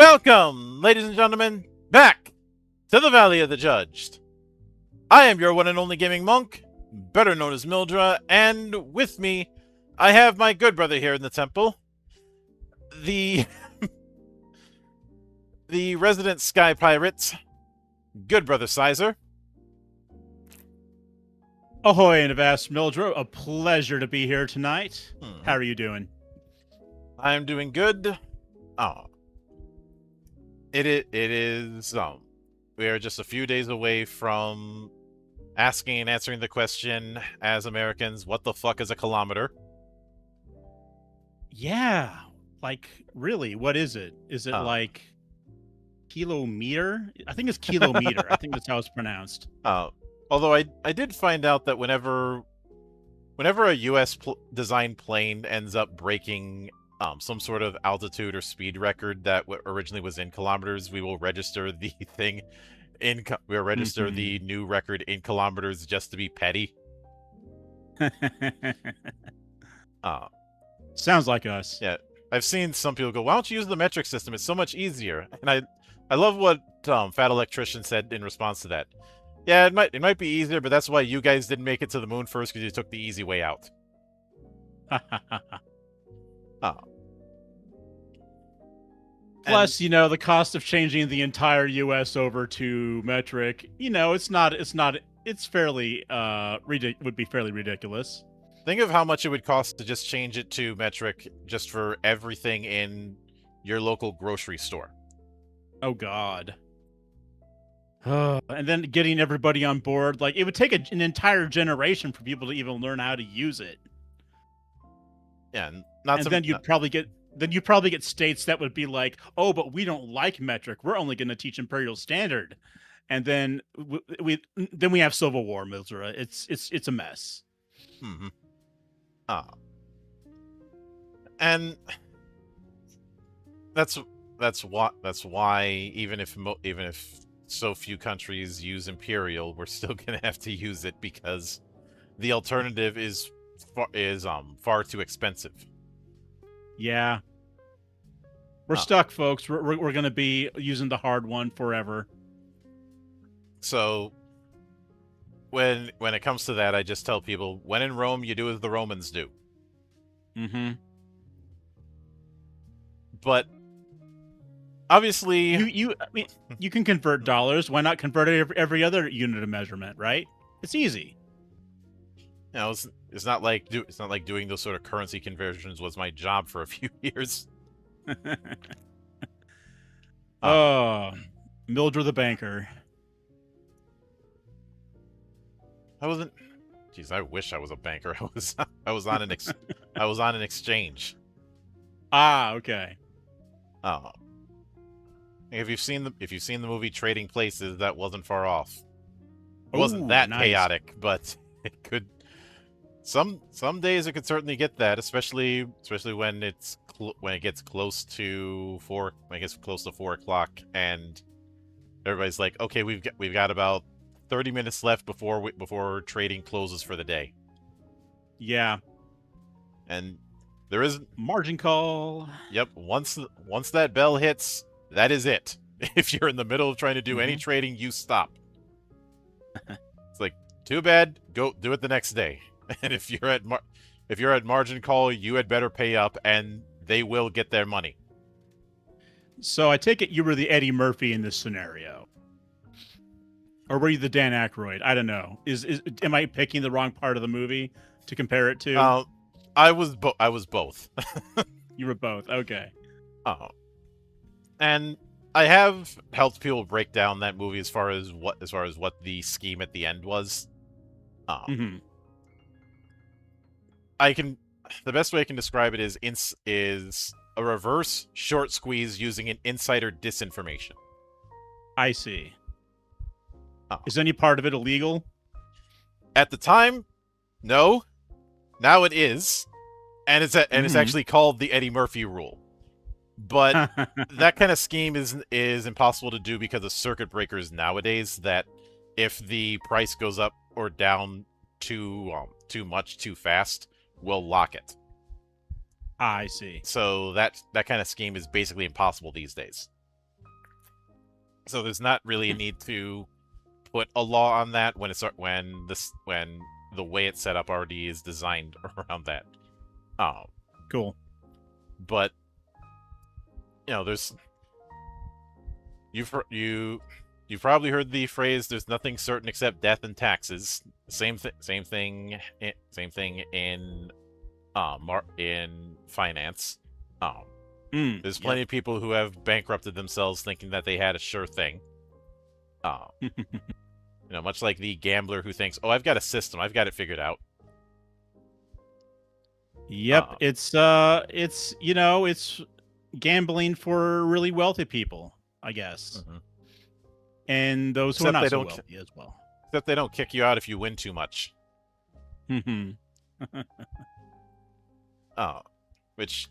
Welcome, ladies and gentlemen, back to the Valley of the Judged. I am your one and only gaming monk, better known as Mildra, and with me, I have my good brother here in the temple, the the resident sky pirate, good brother Sizer. Ahoy and avast, Mildred. A pleasure to be here tonight. How are you doing? I am doing good. Oh, it is. We are just a few days away from asking and answering the question, as Americans, what the fuck is a kilometer? Yeah, like really, what is it? Is it like kilometer? I think it's kilometer. I think that's how it's pronounced. Although I did find out that whenever a U.S. designed plane ends up breaking some sort of altitude or speed record that originally was in kilometers, we will register the thing we'll register the new record in kilometers just to be petty. Sounds like us. Yeah, I've seen some people go, "Why don't you use the metric system? It's so much easier." And I love what Fat Electrician said in response to that. Yeah, it might be easier, but that's why you guys didn't make it to the moon first, because you took the easy way out. Plus, the cost of changing the entire U.S. over to metric, it's fairly would be fairly ridiculous. Think of how much it would cost to just change it to metric just for everything in your local grocery store. Oh God. And then getting everybody on board, like it would take an entire generation for people to even learn how to use it. Yeah, then you'd probably get states that would be like, "Oh, but we don't like metric. We're only going to teach imperial standard." And then we have civil war, Mildred. It's a mess. And that's why even if so few countries use imperial, we're still gonna have to use it, because the alternative is far too expensive. Yeah, we're stuck, folks. We're gonna be using the hard one forever. So when it comes to that, I just tell people, when in Rome, you do as the Romans do. But obviously, I mean, you can convert dollars. Why not convert every other unit of measurement, right? It's easy. It's not like doing those sort of currency conversions was my job for a few years. Mildred the banker. I wasn't. Jeez, I wish I was a banker. I was on an exchange. Okay. If you've seen the movie Trading Places, that wasn't far off. It wasn't that nice. Chaotic, but it could. Some days it could certainly get that, especially when it gets close to 4 o'clock, and everybody's like, "Okay, we've got about 30 minutes left before trading closes for the day." Yeah, and there is margin call. Yep. Once that bell hits, that is it. If you're in the middle of trying to do any trading, you stop. It's like, too bad. Go do it the next day. And if you're at margin call, you had better pay up, and they will get their money. So I take it you were the Eddie Murphy in this scenario, or were you the Dan Aykroyd? I don't know. Am I picking the wrong part of the movie to compare it to? I was both. You were both. Okay. And I have helped people break down that movie as far as what the scheme at the end was. The best way I can describe it is a reverse short squeeze using an insider disinformation. I see. Is any part of it illegal? At the time, no. Now it is, and it's actually called the Eddie Murphy rule. But that kind of scheme is impossible to do because of circuit breakers nowadays. That if the price goes up or down too much too fast, will lock it. I see. So that kind of scheme is basically impossible these days. So there's not really a need to put a law on that when the way it's set up already is designed around that. Cool. But there's you've probably heard the phrase "there's nothing certain except death and taxes." Same thing in in finance. There's plenty of people who have bankrupted themselves thinking that they had a sure thing. Much like the gambler who thinks, "Oh, I've got a system, I've got it figured out." Yep, it's gambling for really wealthy people, I guess, and those who are not so wealthy as well. Except they don't kick you out if you win too much. Which,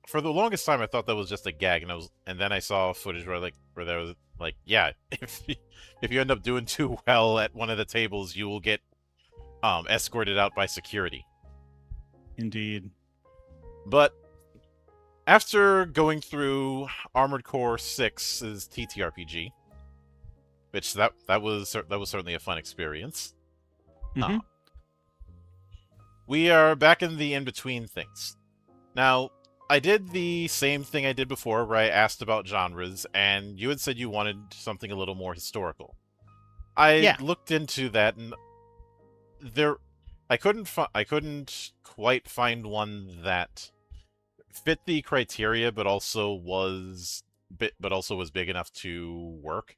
for the longest time, I thought that was just a gag, and then I saw footage where there was yeah, if you end up doing too well at one of the tables, you will get escorted out by security. Indeed. But after going through Armored Core 6's TTRPG, which that was certainly a fun experience. We are back in the in-between things. Now, I did the same thing I did before, where I asked about genres, and you had said you wanted something a little more historical. I looked into that, and I couldn't quite find one that fit the criteria, but also was big enough to work.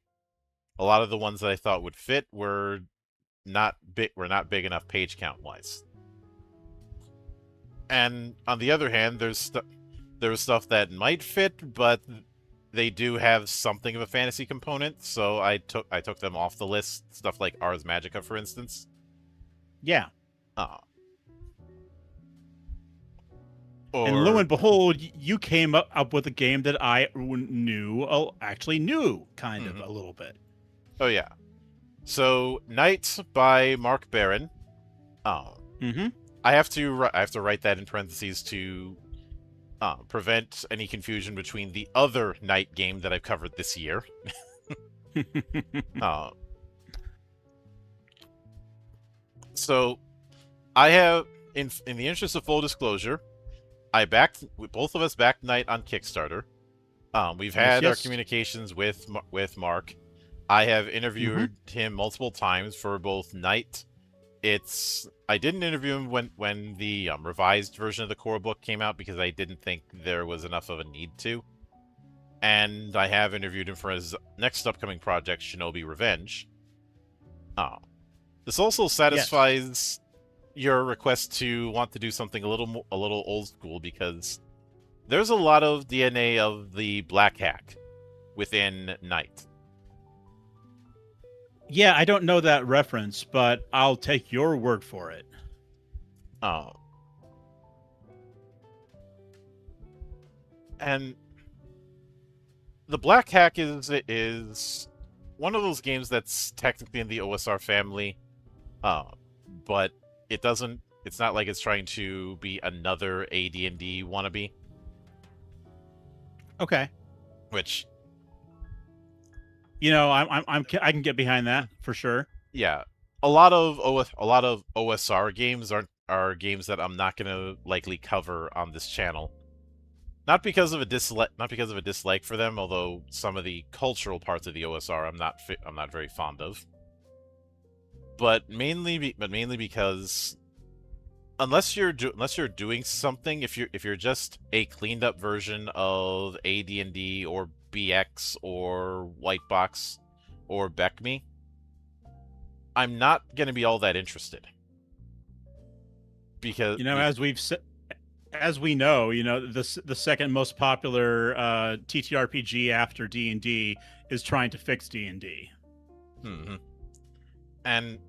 A lot of the ones that I thought would fit were not big enough page count wise. And on the other hand, there was stuff that might fit, but they do have something of a fantasy component, so I took them off the list. Stuff like Ars Magica, for instance. Yeah. Or... And lo and behold, you came up with a game that I actually knew kind of a little bit. Oh yeah. So Knight by Mark Beren. I have to write that in parentheses to prevent any confusion between the other Knight game that I've covered this year. So I have, in the interest of full disclosure, both of us backed Knight on Kickstarter. We've had our communications with Mark. I have interviewed him multiple times for both Knight. I didn't interview him when the revised version of the core book came out because I didn't think there was enough of a need to. And I have interviewed him for his next upcoming project, Shinobi Revenge. This also satisfies your request to want to do something a little old school, because there's a lot of DNA of the Black Hack within Knight. Yeah, I don't know that reference, but I'll take your word for it. And the Black Hack is one of those games that's technically in the OSR family, but it's not like it's trying to be another AD&D wannabe. Okay. Which, I can get behind that for sure. Yeah, a lot of OSR games are games that I'm not gonna likely cover on this channel. Not because of a dislike for them, although some of the cultural parts of the OSR I'm not very fond of. But mainly because unless you're doing something, if you're just a cleaned up version of AD&D or BX or White Box or BECME, I'm not going to be all that interested. Because as we know, the second most popular TTRPG after D&D is trying to fix D&D. And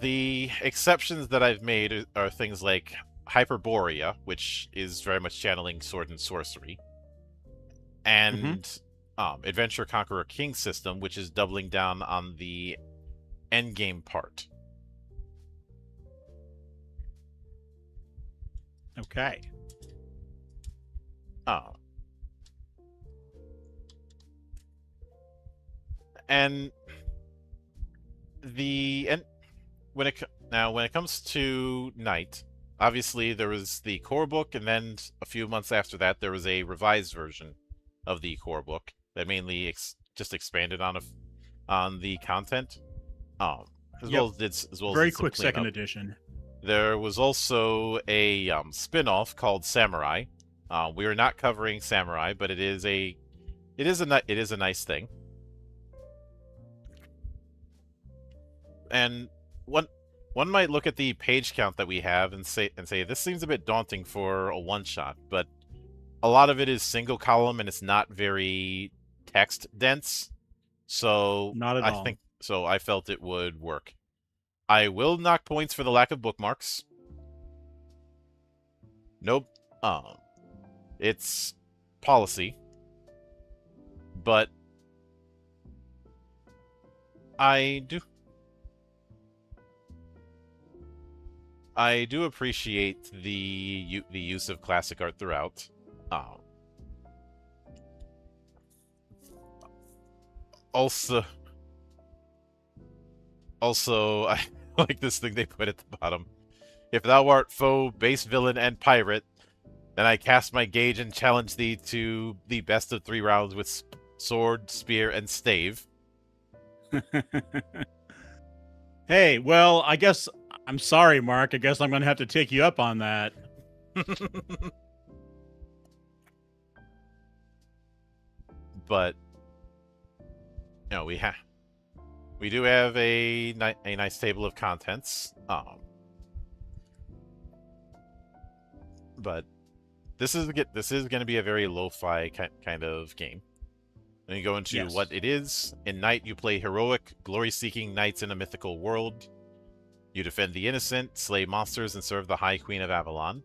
the exceptions that I've made are things like Hyperborea, which is very much channeling sword and sorcery, and Adventure Conqueror King system, which is doubling down on the endgame part. Okay. And when it comes to Knight, obviously there was the core book, and then a few months after that there was a revised version of the core book that mainly just expanded on the content, as Yep. well as Very did some quick second cleanup. edition. There was also a spin-off called Samurai. We are not covering Samurai, but it is a nice thing. And one might look at the page count that we have and say this seems a bit daunting for a one-shot, but a lot of it is single column and it's not very text dense. So Not at all. I felt it would work. I will knock points for the lack of bookmarks. Nope. It's policy. But I do appreciate the use of classic art throughout. Also, I like this thing they put at the bottom. If thou art foe, base villain, and pirate, then I cast my gauge and challenge thee to the best of 3 rounds with sword, spear, and stave. Hey, well, I guess I'm sorry, Mark. I guess I'm going to have to take you up on that. But we do have a nice table of contents. But this is going to be a very lo-fi kind of game. Then you go into what it is. In Knight, you play heroic, glory-seeking knights in a mythical world. You defend the innocent, slay monsters, and serve the High Queen of Avalon.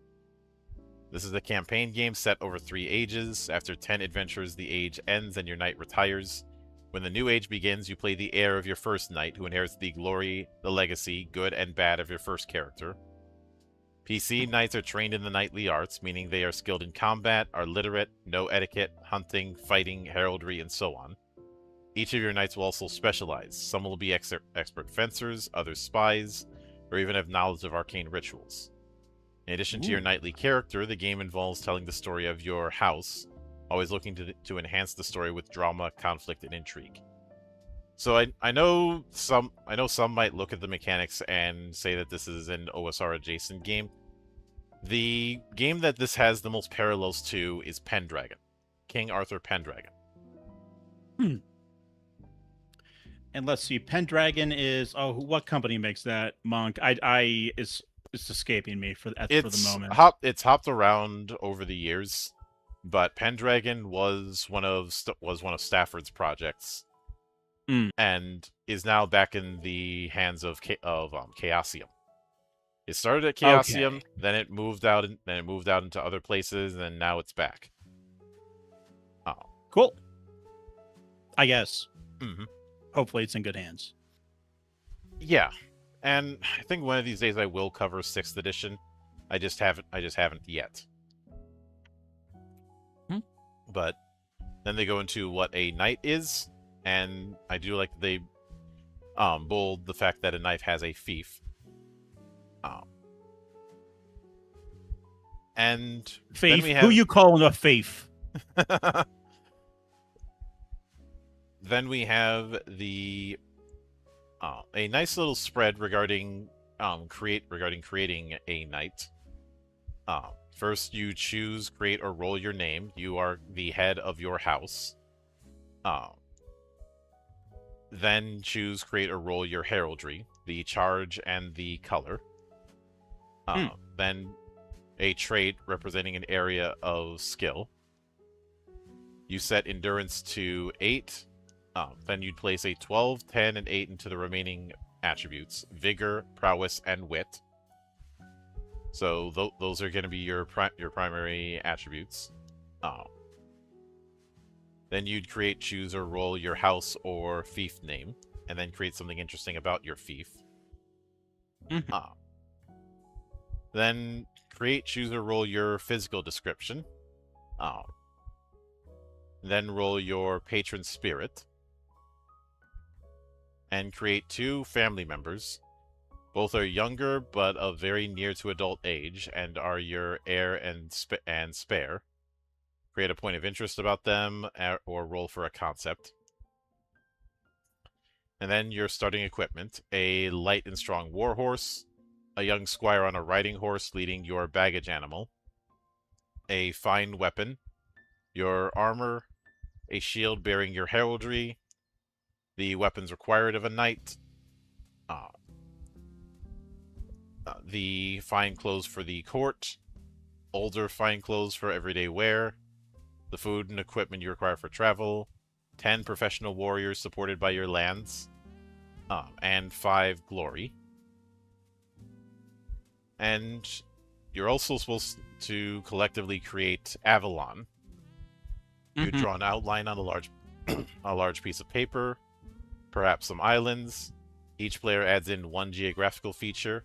This is a campaign game set over 3 ages. After 10 adventures, the age ends and your knight retires. When the new age begins, you play the heir of your first knight, who inherits the glory, the legacy, good and bad of your first character. PC knights are trained in the knightly arts, meaning they are skilled in combat, are literate, know etiquette, hunting, fighting, heraldry, and so on. Each of your knights will also specialize. Some will be expert fencers, others spies, or even have knowledge of arcane rituals. In addition to your knightly character, the game involves telling the story of your house, always looking to enhance the story with drama, conflict, and intrigue. So I know some might look at the mechanics and say that this is an OSR adjacent game. The game that this has the most parallels to is Pendragon, King Arthur Pendragon. And let's see, Pendragon is what company makes that, Monk? It's escaping me for the moment. It's hopped around over the years, but Pendragon was one of Stafford's projects. And is now back in the hands of Chaosium. It started at Chaosium, then it moved out, into other places, and now it's back. Oh, cool. I guess. Mm-hmm. Hopefully, it's in good hands. Yeah, and I think one of these days I will cover 6th edition. I just haven't yet. But then they go into what a knight is. And I do like they bold the fact that a knife has a fief. And fief? Who you calling a fief? Then we have the a nice little spread regarding creating a knight. First, you choose, create, or roll your name. You are the head of your house. Then choose, create, or roll your heraldry, the charge and the color. Then a trait representing an area of skill. You set endurance to 8. Then you'd place a 12, 10, and 8 into the remaining attributes: vigor, prowess, and wit. So those are going to be your primary attributes. Then you'd create, choose, or roll your house or fief name, and then create something interesting about your fief. Then create, choose, or roll your physical description. Then roll your patron spirit. and create 2 family members. Both are younger, but of very near to adult age, and are your heir and spare. Create a point of interest about them, or roll for a concept. And then your starting equipment: a light and strong warhorse, a young squire on a riding horse leading your baggage animal, a fine weapon, your armor, a shield bearing your heraldry, the weapons required of a knight, uh, the fine clothes for the court, older fine clothes for everyday wear, the food and equipment you require for travel, 10 professional warriors supported by your lands, and 5 glory. And you're also supposed to collectively create Avalon. You draw an outline on a large piece of paper, perhaps some islands. Each player adds in 1 geographical feature.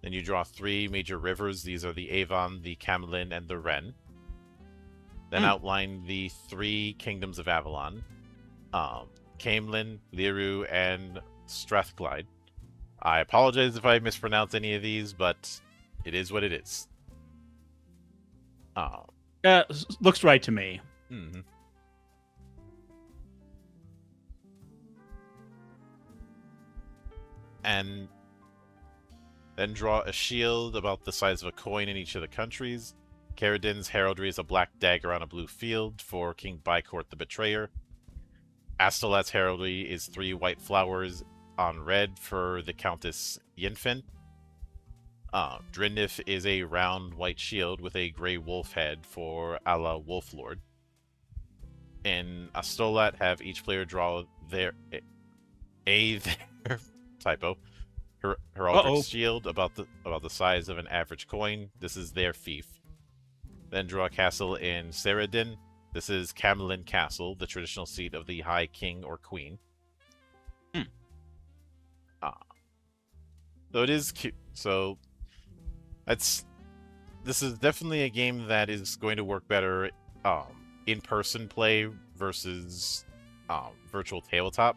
Then you draw 3 major rivers. These are the Avon, the Camelin, and the Ren. Then outline the 3 kingdoms of Avalon: Camelin, Liru, and Strathclyde. I apologize if I mispronounce any of these, but it is what it is. Looks right to me. Mm-hmm. And then draw a shield about the size of a coin in each of the countries. Caradin's heraldry is a black dagger on a blue field for King Bycourt the Betrayer. Astolat's heraldry is 3 white flowers on red for the Countess Yinfin. Drynnif is a round white shield with a gray wolf head for Alla Wolflord. In Astolat, have each player draw their typo heraldic shield about the size of an average coin. This is their fief. Then draw a castle in Saradin. This is Camelin Castle, the traditional seat of the High King or Queen. So it is cute. So this is definitely a game that is going to work better in-person play versus virtual tabletop.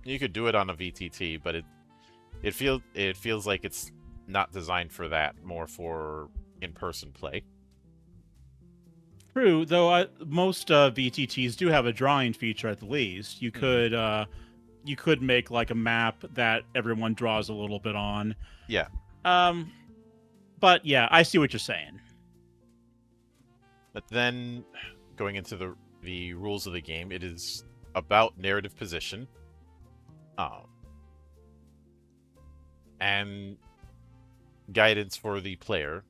You could do it on a VTT, but it feels like it's not designed for that, more for in-person play. True, though. Most VTTs do have a drawing feature at the least. You could make like a map that everyone draws a little bit on. Yeah. But yeah, I see what you're saying. But then, going into the rules of the game, it is about narrative position, and guidance for the player,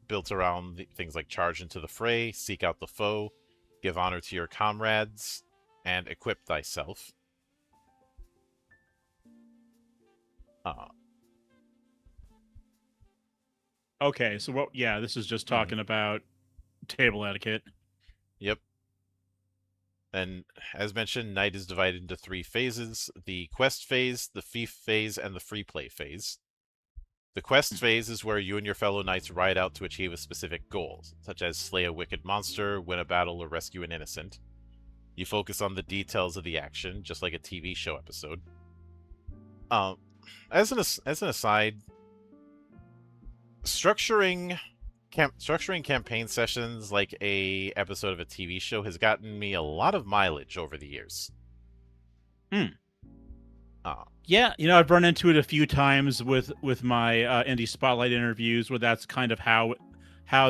built around things like charge into the fray, seek out the foe, give honor to your comrades, and equip thyself. Okay, so what? Yeah, this is just talking about table etiquette. Yep. And as mentioned, Night is divided into 3 phases: the quest phase, the fief phase, and the free play phase. The quest phase is where you and your fellow knights ride out to achieve a specific goal, such as slay a wicked monster, win a battle, or rescue an innocent. You focus on the details of the action, just like a TV show episode. As an aside, structuring campaign sessions like a episode of a TV show has gotten me a lot of mileage over the years. Yeah, I've run into it a few times with my indie spotlight interviews, where that's kind of how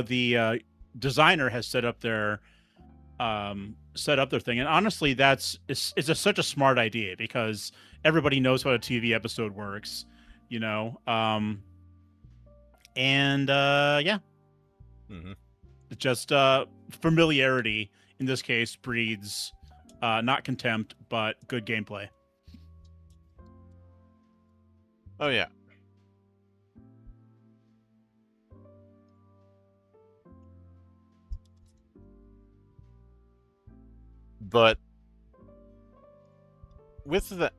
the designer has set up their thing. And honestly, it's such a smart idea, because everybody knows how a TV episode works, and yeah. Just familiarity in this case breeds not contempt, but good gameplay. Oh yeah. But with that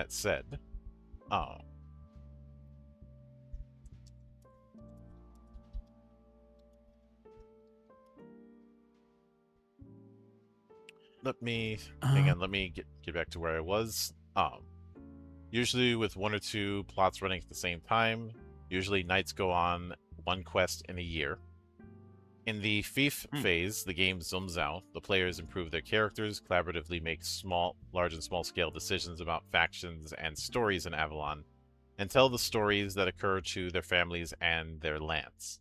said, let me hang on. Let me get back to where I was. Usually with one or two plots running at the same time. Usually knights go on one quest in a year. In the fief phase, the game zooms out. The players improve their characters, collaboratively make large and small scale decisions about factions and stories in Avalon, and tell the stories that occur to their families and their lands.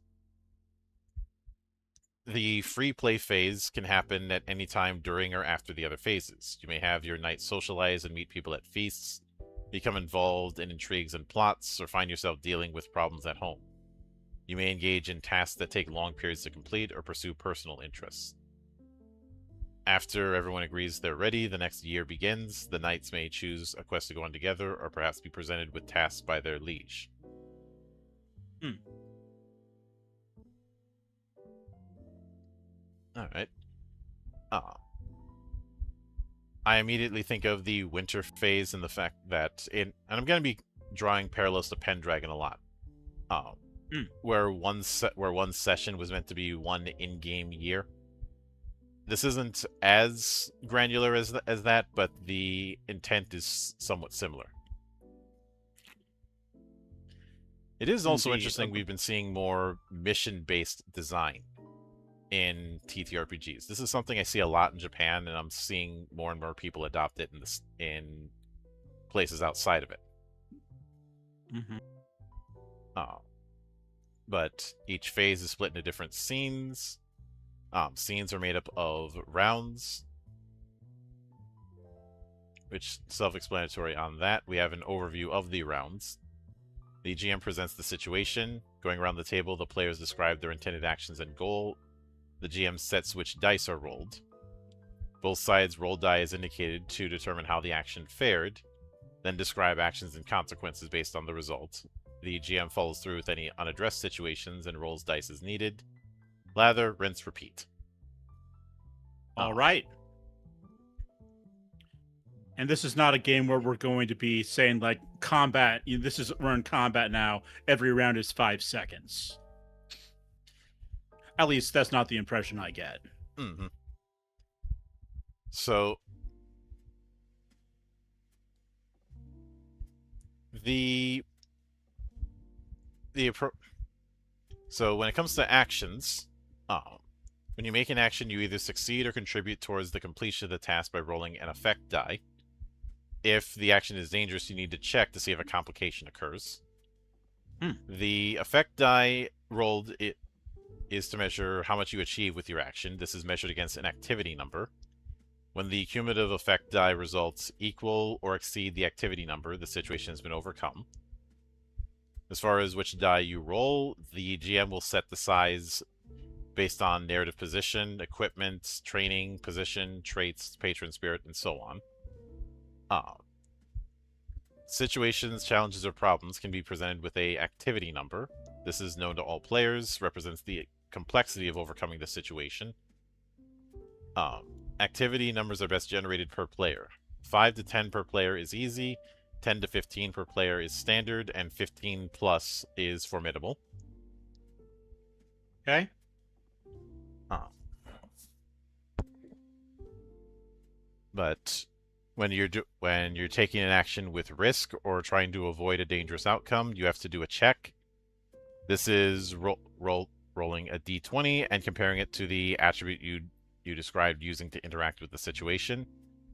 The free play phase can happen at any time during or after the other phases. You may have your knights socialize and meet people at feasts, become involved in intrigues and plots, or find yourself dealing with problems at home. You may engage in tasks that take long periods to complete or pursue personal interests. After everyone agrees they're ready, the next year begins. The knights may choose a quest to go on together, or perhaps be presented with tasks by their liege. Alright. I immediately think of the winter phase and the fact that and I'm going to be drawing parallels to Pendragon a lot. Where one session was meant to be one in-game year. This isn't as granular as that, but the intent is somewhat similar. It is also interesting we've been seeing more mission-based design in TTRPGs. This is something I see a lot in Japan, and I'm seeing more and more people adopt it in places outside of it. But each phase is split into different scenes. Scenes are made up of rounds, which self-explanatory on that. We have an overview of the rounds. The GM presents the situation. Going around the table, the players describe their intended actions and goal. The GM sets which dice are rolled. Both sides roll die as indicated to determine how the action fared, then describe actions and consequences based on the result. The GM follows through with any unaddressed situations and rolls dice as needed. Lather, rinse, repeat. All right. And this is not a game where we're going to be saying, like, combat. We're in combat now. Every round is 5 seconds. At least that's not the impression I get. So so when it comes to actions, when you make an action, you either succeed or contribute towards the completion of the task by rolling an effect die. If the action is dangerous, you need to check to see if a complication occurs. The effect die rolled is to measure how much you achieve with your action. This is measured against an activity number. When the cumulative effect die results equal or exceed the activity number, the situation has been overcome. As far as which die you roll, the GM will set the size based on narrative position, equipment, training, position, traits, patron spirit, and so on. Situations, challenges, or problems can be presented with a activity number. This is known to all players, represents the complexity of overcoming the situation. Activity numbers are best generated per player. 5 to 10 per player is easy, 10 to 15 per player is standard, and 15 plus is formidable. Okay. But when you're taking an action with risk or trying to avoid a dangerous outcome, you have to do a check. This is rolling a d20 and comparing it to the attribute you described using to interact with the situation.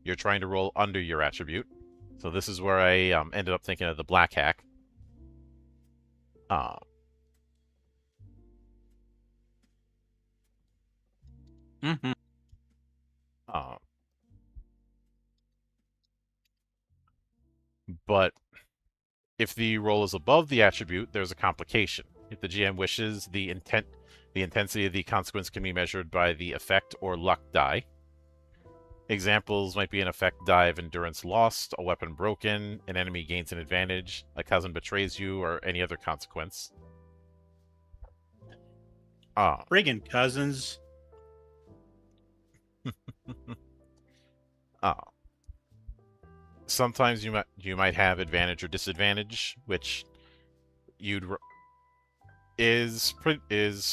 You're trying to roll under your attribute. So this is where I ended up thinking of the black hack. But if the roll is above the attribute, there's a complication. If the GM wishes, the intensity of the consequence can be measured by the effect or luck die. Examples might be an effect die of endurance lost, a weapon broken, an enemy gains an advantage, a cousin betrays you, or any other consequence. Friggin' cousins. Sometimes you might have advantage or disadvantage, which is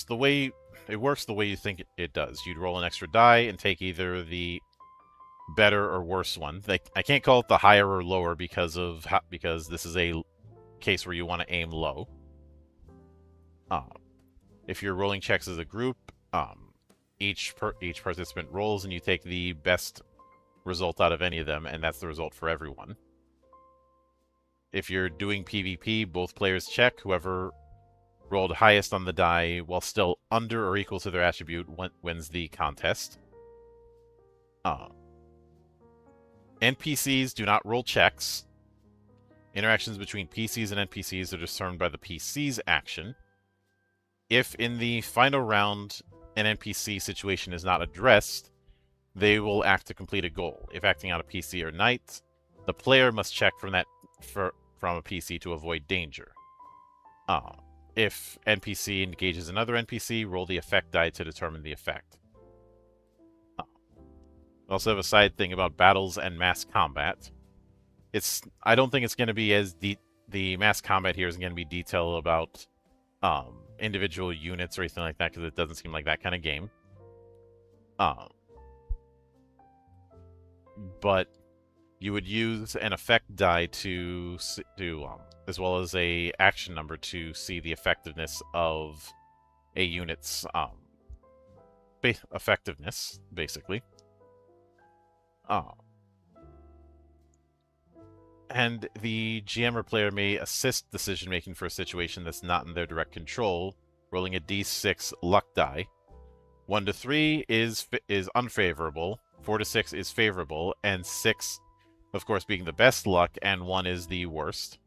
the way it works. The way you think it does, you'd roll an extra die and take either the better or worse one. I can't call it the higher or lower because this is a case where you want to aim low. If you're rolling checks as a group, each participant rolls and you take the best result out of any of them, and that's the result for everyone. If you're doing PvP, both players check. Whoever rolled highest on the die while still under or equal to their attribute wins the contest. NPCs do not roll checks. Interactions between PCs and NPCs are determined by the PC's action. If in the final round an NPC situation is not addressed, they will act to complete a goal. If acting on a PC or knight, the player must check from a PC to avoid danger. If NPC engages another NPC, roll the effect die to determine the effect. We also have a side thing about battles and mass combat. I don't think it's going to be as the mass combat here isn't going to be detailed about individual units or anything like that, because it doesn't seem like that kind of game. But you would use an effect die to as well as a action number to see the effectiveness of a unit's effectiveness, basically. And the GM or player may assist decision-making for a situation that's not in their direct control, rolling a d6 luck die. 1 to 3 is unfavorable, 4 to 6 is favorable, and 6, of course, being the best luck, and 1 is the worst.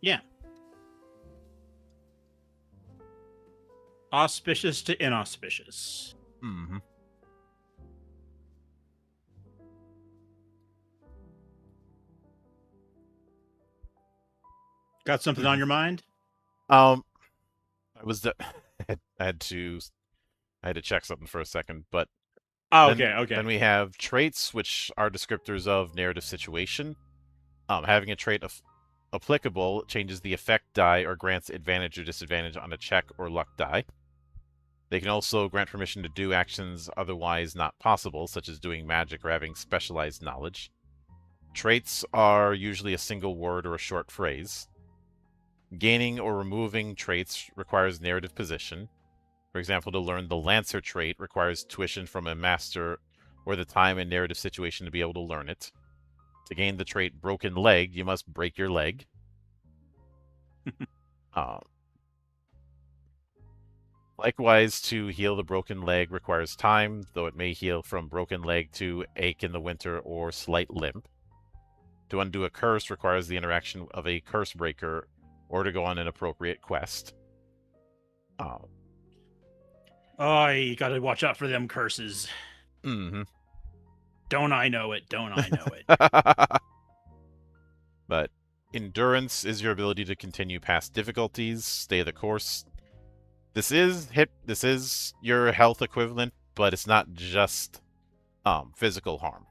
Yeah. Auspicious to inauspicious. Mm-hmm. Got something on your mind? I had to check something for a second, but okay. Then we have traits, which are descriptors of narrative situation. Having a trait applicable changes the effect die or grants advantage or disadvantage on a check or luck die. They can also grant permission to do actions otherwise not possible, such as doing magic or having specialized knowledge. Traits are usually a single word or a short phrase. Gaining or removing traits requires narrative position. For example, to learn the Lancer trait requires tuition from a master or the time and narrative situation to be able to learn it. To gain the trait Broken Leg, you must break your leg. Likewise, to heal the broken leg requires time, though it may heal from broken leg to ache in the winter or slight limp. To undo a curse requires the interaction of a curse breaker or to go on an appropriate quest. Oh, you gotta watch out for them curses. Mm-hmm. Don't I know it? Don't I know it? But endurance is your ability to continue past difficulties, stay the course. This is your health equivalent, but it's not just physical harm.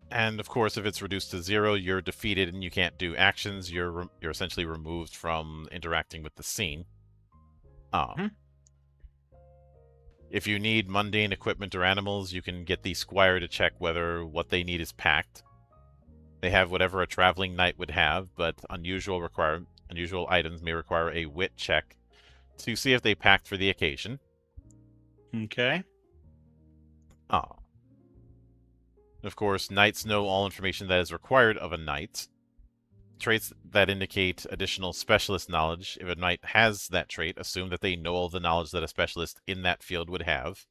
And of course, if it's reduced to 0, you're defeated and you can't do actions. You're essentially removed from interacting with the scene. If you need mundane equipment or animals, you can get the squire to check whether what they need is packed. They have whatever a traveling knight would have, but unusual items may require a wit check to see if they packed for the occasion. Okay. Of course, knights know all information that is required of a knight. Traits that indicate additional specialist knowledge. If a knight has that trait, assume that they know all the knowledge that a specialist in that field would have.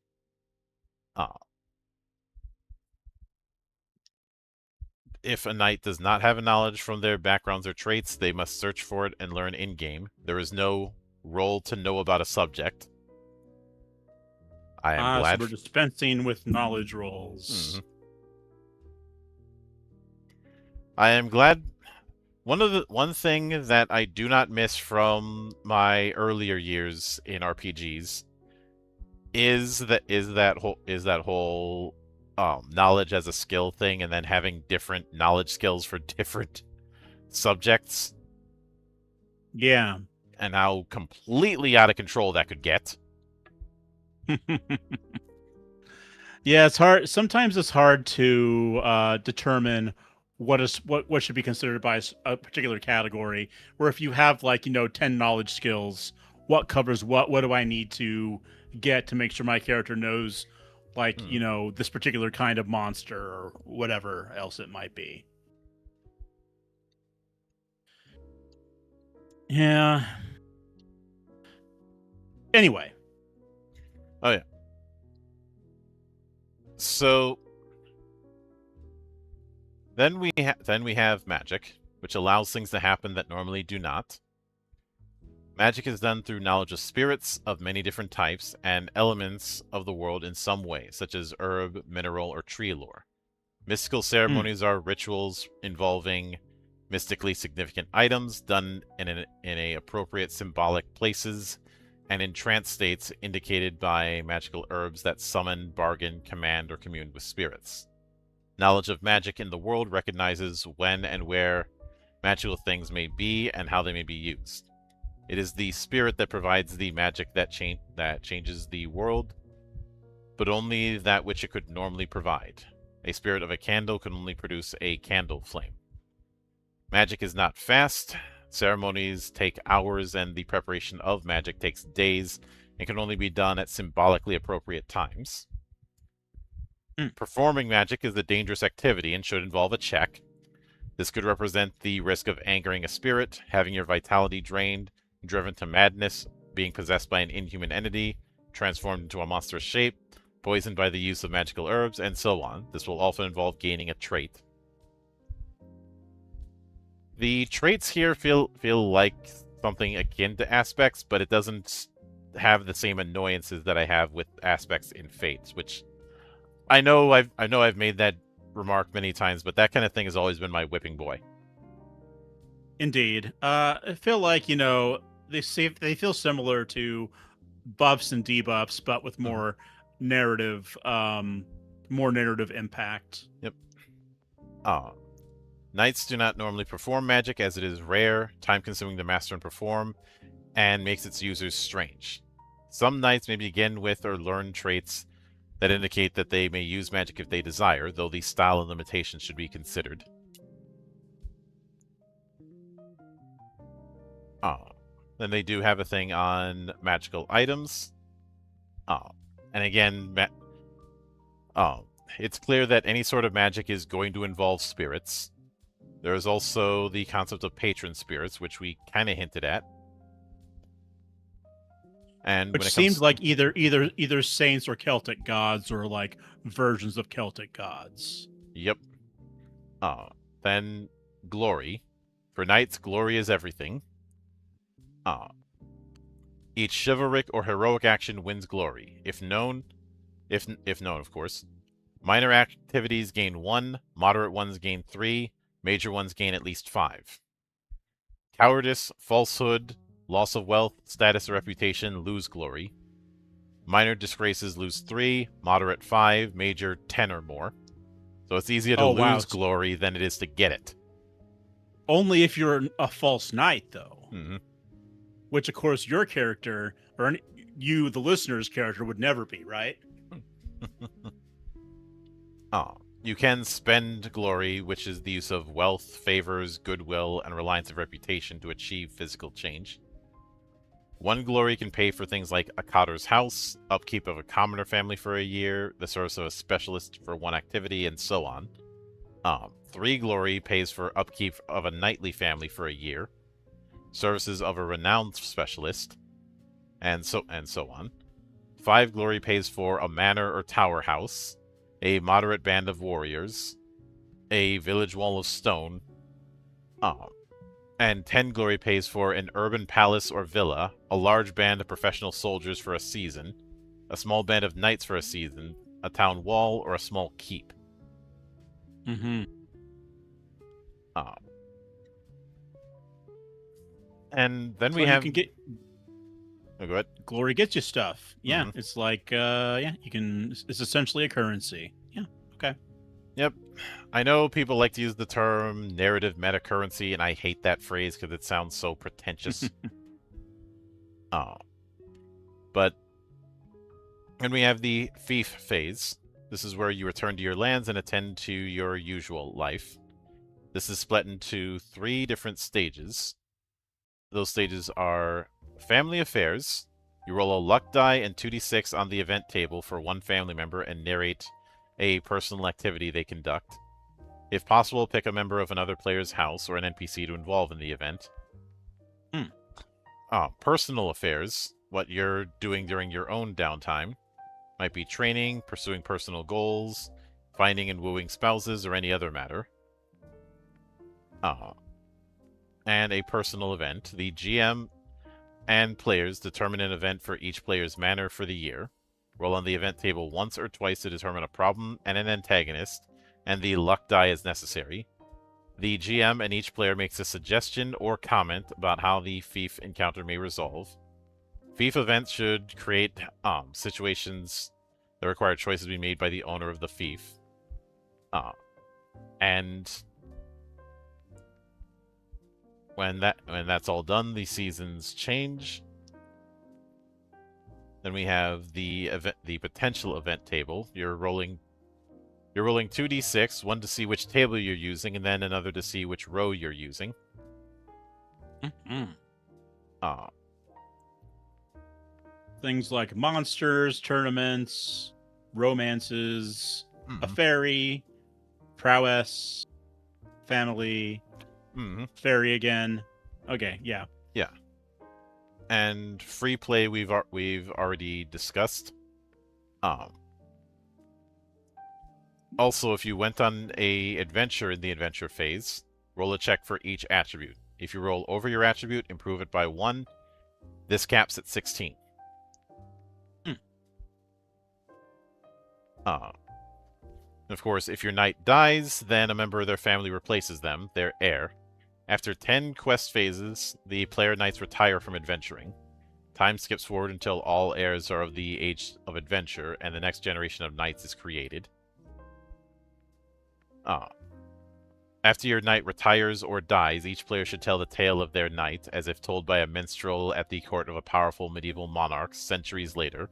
If a knight does not have a knowledge from their backgrounds or traits, they must search for it and learn in-game. There is no roll to know about a subject. I am glad. So we're dispensing with knowledge rolls. Mm-hmm. I am glad. One thing that I do not miss from my earlier years in RPGs is that whole knowledge as a skill thing, and then having different knowledge skills for different subjects. Yeah. And how completely out of control that could get. Yeah, it's hard. Sometimes it's hard to determine what should be considered by a particular category. Where if you have like 10 knowledge skills, what covers what? What do I need to get to make sure my character knows, like this particular kind of monster or whatever else it might be. Yeah. Anyway. Oh yeah. So then we have magic, which allows things to happen that normally do not. Magic is done through knowledge of spirits of many different types and elements of the world in some way, such as herb, mineral, or tree lore. Mystical ceremonies are rituals involving mystically significant items done in a appropriate symbolic places and in trance states indicated by magical herbs that summon, bargain, command, or commune with spirits. Knowledge of magic in the world recognizes when and where magical things may be and how they may be used. It is the spirit that provides the magic that changes the world, but only that which it could normally provide. A spirit of a candle can only produce a candle flame. Magic is not fast. Ceremonies take hours, and the preparation of magic takes days and can only be done at symbolically appropriate times. Performing magic is a dangerous activity and should involve a check. This could represent the risk of angering a spirit, having your vitality drained, driven to madness, being possessed by an inhuman entity, transformed into a monstrous shape, poisoned by the use of magical herbs, and so on. This will often involve gaining a trait. The traits here feel like something akin to aspects, but it doesn't have the same annoyances that I have with aspects in Fates, which I know I've made that remark many times, but that kind of thing has always been my whipping boy. Indeed. I feel like, they feel similar to buffs and debuffs, but with more narrative impact. Yep. Knights do not normally perform magic, as it is rare, time-consuming to master and perform, and makes its users strange. Some knights may begin with or learn traits that indicate that they may use magic if they desire, though the style and limitations should be considered. Then they do have a thing on magical items. And again, it's clear that any sort of magic is going to involve spirits. There is also the concept of patron spirits, which we kind of hinted at. And which seems like either saints or Celtic gods, or like versions of Celtic gods. Yep. Then glory. For knights, glory is everything. Each chivalric or heroic action wins glory, if known, of course. Minor activities gain 1, moderate ones gain 3, major ones gain at least 5. Cowardice, falsehood, loss of wealth, status, or reputation lose glory. Minor disgraces lose 3, moderate 5, major 10 or more. So it's easier to lose glory than it is to get it. Only if you're a false knight, though. Mm-hmm. Which, of course, your character, or you, the listener's character, would never be, right? You can spend glory, which is the use of wealth, favors, goodwill, and reliance of reputation to achieve physical change. 1 glory can pay for things like a cotter's house, upkeep of a commoner family for a year, the service of a specialist for 1 activity, and so on. 3 glory pays for upkeep of a knightly family for a year, services of a renowned specialist, and so on. 5 glory pays for a manor or tower house, a moderate band of warriors, a village wall of stone, and 10 glory pays for an urban palace or villa, a large band of professional soldiers for a season, a small band of knights for a season, a town wall, or a small keep. Mm-hmm. And then we have... You can get... Oh, go ahead. Glory gets you stuff. Yeah, It's like, you can... It's essentially a currency. Yeah, okay. Yep. I know people like to use the term narrative metacurrency, and I hate that phrase because it sounds so pretentious. uh, but when we have the fief phase, this is where you return to your lands and attend to your usual life. This is split into 3 different stages. Those stages are family affairs. You roll a luck die and 2d6 on the event table for one family member and narrate a personal activity they conduct. If possible, pick a member of another player's house or an NPC to involve in the event. Personal affairs, what you're doing during your own downtime. Might be training, pursuing personal goals, finding and wooing spouses, or any other matter. And a personal event. The GM and players determine an event for each player's manner for the year. Roll on the event table once or twice to determine a problem and an antagonist, and the luck die is necessary. The GM and each player makes a suggestion or comment about how the fief encounter may resolve. Fief events should create situations that require choices be made by the owner of the fief. And when that's all done, the seasons change. Then we have the potential event table. You're rolling 2d6, one to see which table you're using, and then another to see which row you're using. Things like monsters, tournaments, romances, a fairy, prowess, family, fairy again. Okay, yeah. Yeah. And free play we've already discussed. Also, if you went on a adventure in the adventure phase, roll a check for each attribute. If you roll over your attribute, improve it by 1. This caps at 16. Of course, if your knight dies, then a member of their family replaces them, their heir. After 10 quest phases, the player knights retire from adventuring. Time skips forward until all heirs are of the age of adventure, and the next generation of knights is created. After your knight retires or dies, each player should tell the tale of their knight, as if told by a minstrel at the court of a powerful medieval monarch centuries later.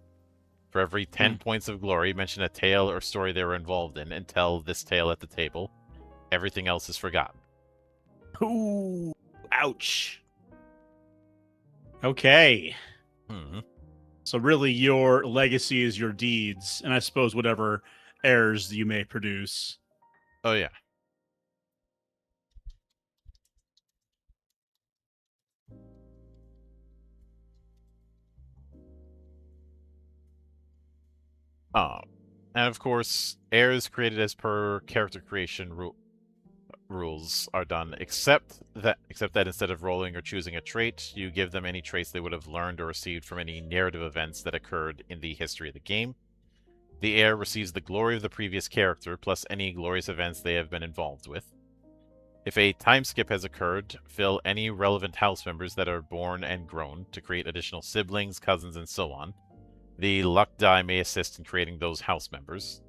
For every 10 points of glory, mention a tale or story they were involved in, and tell this tale at the table. Everything else is forgotten. Ooh, ouch. Okay. So really, your legacy is your deeds, and I suppose whatever heirs you may produce. Oh, yeah. And of course, heirs created as per character creation rules are done, except that instead of rolling or choosing a trait, you give them any traits they would have learned or received from any narrative events that occurred in the history of the game. The heir receives the glory of the previous character, plus any glorious events they have been involved with. If a time skip has occurred, fill any relevant house members that are born and grown to create additional siblings, cousins, and so on. The luck die may assist in creating those house members.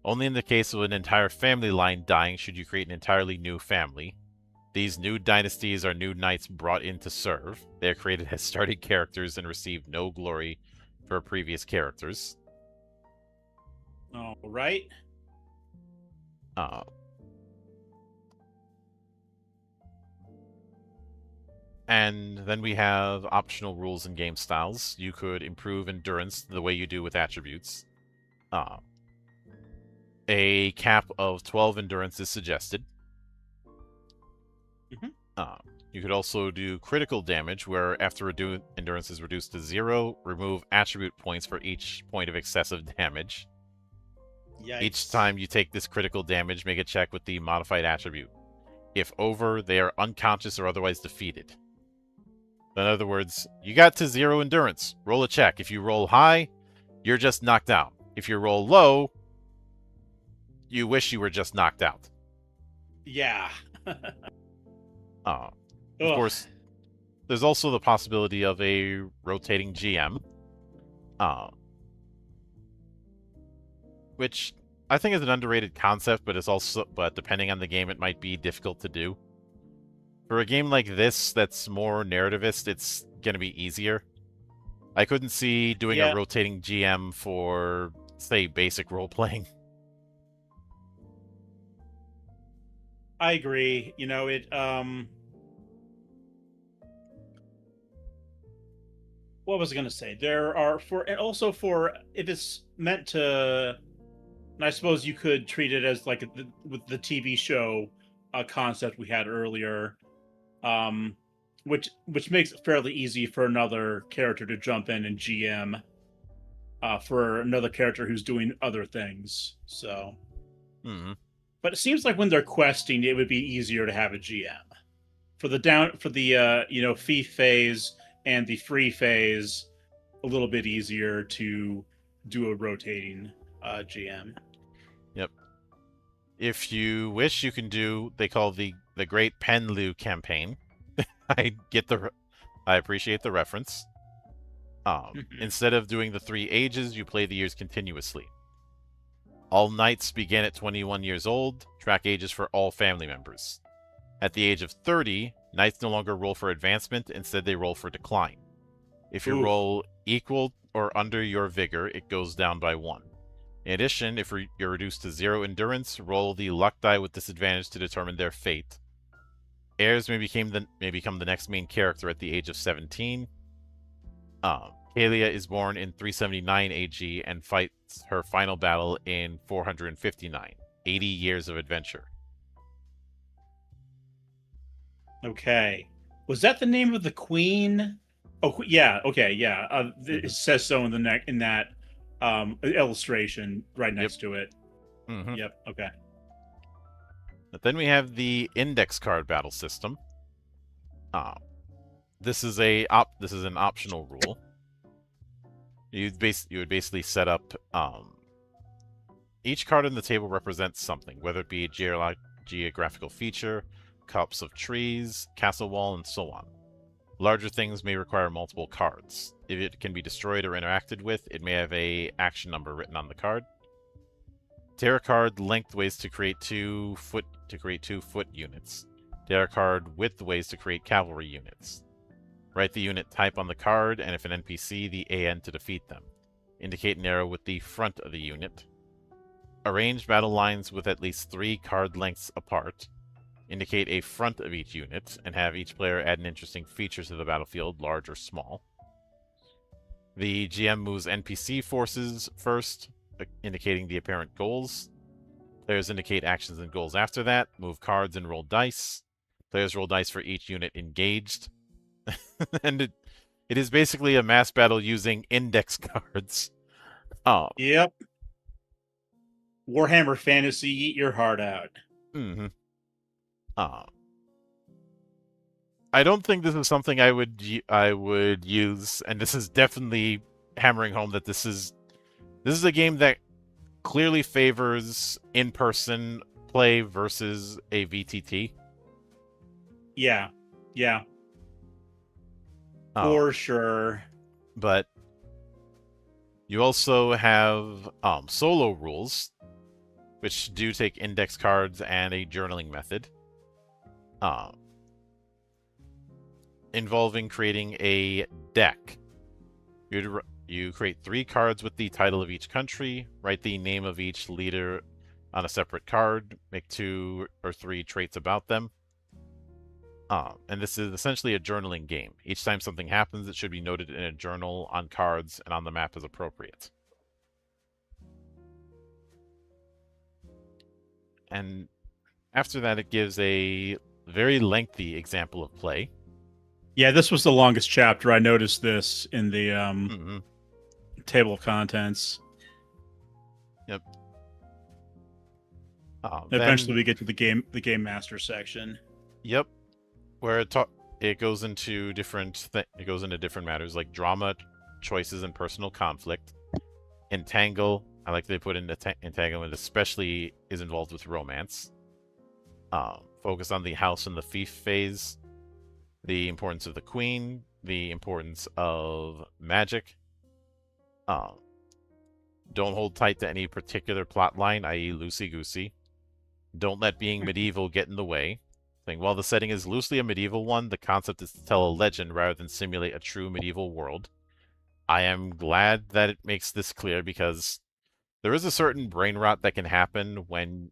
Only in the case of an entire family line dying should you create an entirely new family. These new dynasties are new knights brought in to serve. They are created as starting characters and receive no glory for previous characters. All right. And then we have optional rules and game styles. You could improve endurance the way you do with attributes. A cap of 12 endurance is suggested. You could also do critical damage, where after endurance is reduced to 0, remove attribute points for each point of excessive damage. Yikes. Each time you take this critical damage, make a check with the modified attribute. If over, they are unconscious or otherwise defeated. In other words, you got to 0 endurance. Roll a check. If you roll high, you're just knocked out. If you roll low, you wish you were just knocked out. Yeah. Of course, there's also the possibility of a rotating GM. Which I think it's an underrated concept, but depending on the game, it might be difficult to do. For a game like this that's more narrativist, it's going to be easier. I couldn't see doing a Yeah, rotating GM for, say, basic role-playing. I agree. What was I going to say? There are and also for if it's meant to, and I suppose you could treat it as like with the TV show concept we had earlier, um, which makes it fairly easy for another character to jump in and GM for another character who's doing other things. So, Hmm. but it seems like when they're questing, it would be easier to have a GM for the fee phase and the free phase. A little bit easier to do a rotating GM. Yep. If you wish, you can do, they call the Great Penlu campaign. I appreciate the reference. Instead of doing the 3 ages, you play the years continuously. All knights begin at 21 years old, track ages for all family members. At the age of 30, knights no longer roll for advancement, instead they roll for decline. If you roll equal or under your vigor, it goes down by 1. In addition, if you're reduced to 0 endurance, roll the luck die with disadvantage to determine their fate. Heirs may become the next main character at the age of 17. Kalia is born in 379 AG and fights her final battle in 459. 80 years of adventure. Okay. Was that the name of the queen? Oh, yeah. Okay, yeah. It says so in that illustration right next to it. Mm-hmm. Yep. Okay. But then we have the index card battle system. This is an optional rule. You would basically set up each card on the table represents something, whether it be a geographical feature, cups of trees, castle wall, and so on. Larger things may require multiple cards. If it can be destroyed or interacted with, it may have a action number written on the card. Tear a card lengthways to create 2 foot units. Tear a card widthways to create cavalry units. Write the unit type on the card, and if an NPC, the AN to defeat them. Indicate an arrow with the front of the unit. Arrange battle lines with at least 3 card lengths apart. Indicate a front of each unit, and have each player add an interesting feature to the battlefield, large or small. The GM moves NPC forces first, indicating the apparent goals. Players indicate actions and goals after that. Move cards and roll dice. Players roll dice for each unit engaged. And it is basically a mass battle using index cards. Yep. Warhammer Fantasy, eat your heart out. Mm-hmm. I don't think this is something I would use, and this is definitely hammering home that this is a game that clearly favors in-person play versus a VTT. Yeah. For sure. But you also have solo rules, which do take index cards and a journaling method, involving creating a deck. You create 3 cards with the title of each country, write the name of each leader on a separate card, make 2 or 3 traits about them. And this is essentially a journaling game. Each time something happens, it should be noted in a journal, on cards, and on the map as appropriate. And after that, it gives a very lengthy example of play. Yeah, this was the longest chapter. I noticed this in the table of contents. Yep. Eventually, we get to the game master section. Yep, where it goes into different matters like drama, choices, and personal conflict. Entangle. I like they put in entanglement, especially is involved with romance. Focus on the house and the fief phase. The importance of the queen. The importance of magic. Don't hold tight to any particular plot line, i.e., loosey goosey. Don't let being medieval get in the way. Saying, while the setting is loosely a medieval one, the concept is to tell a legend rather than simulate a true medieval world. I am glad that it makes this clear because there is a certain brain rot that can happen when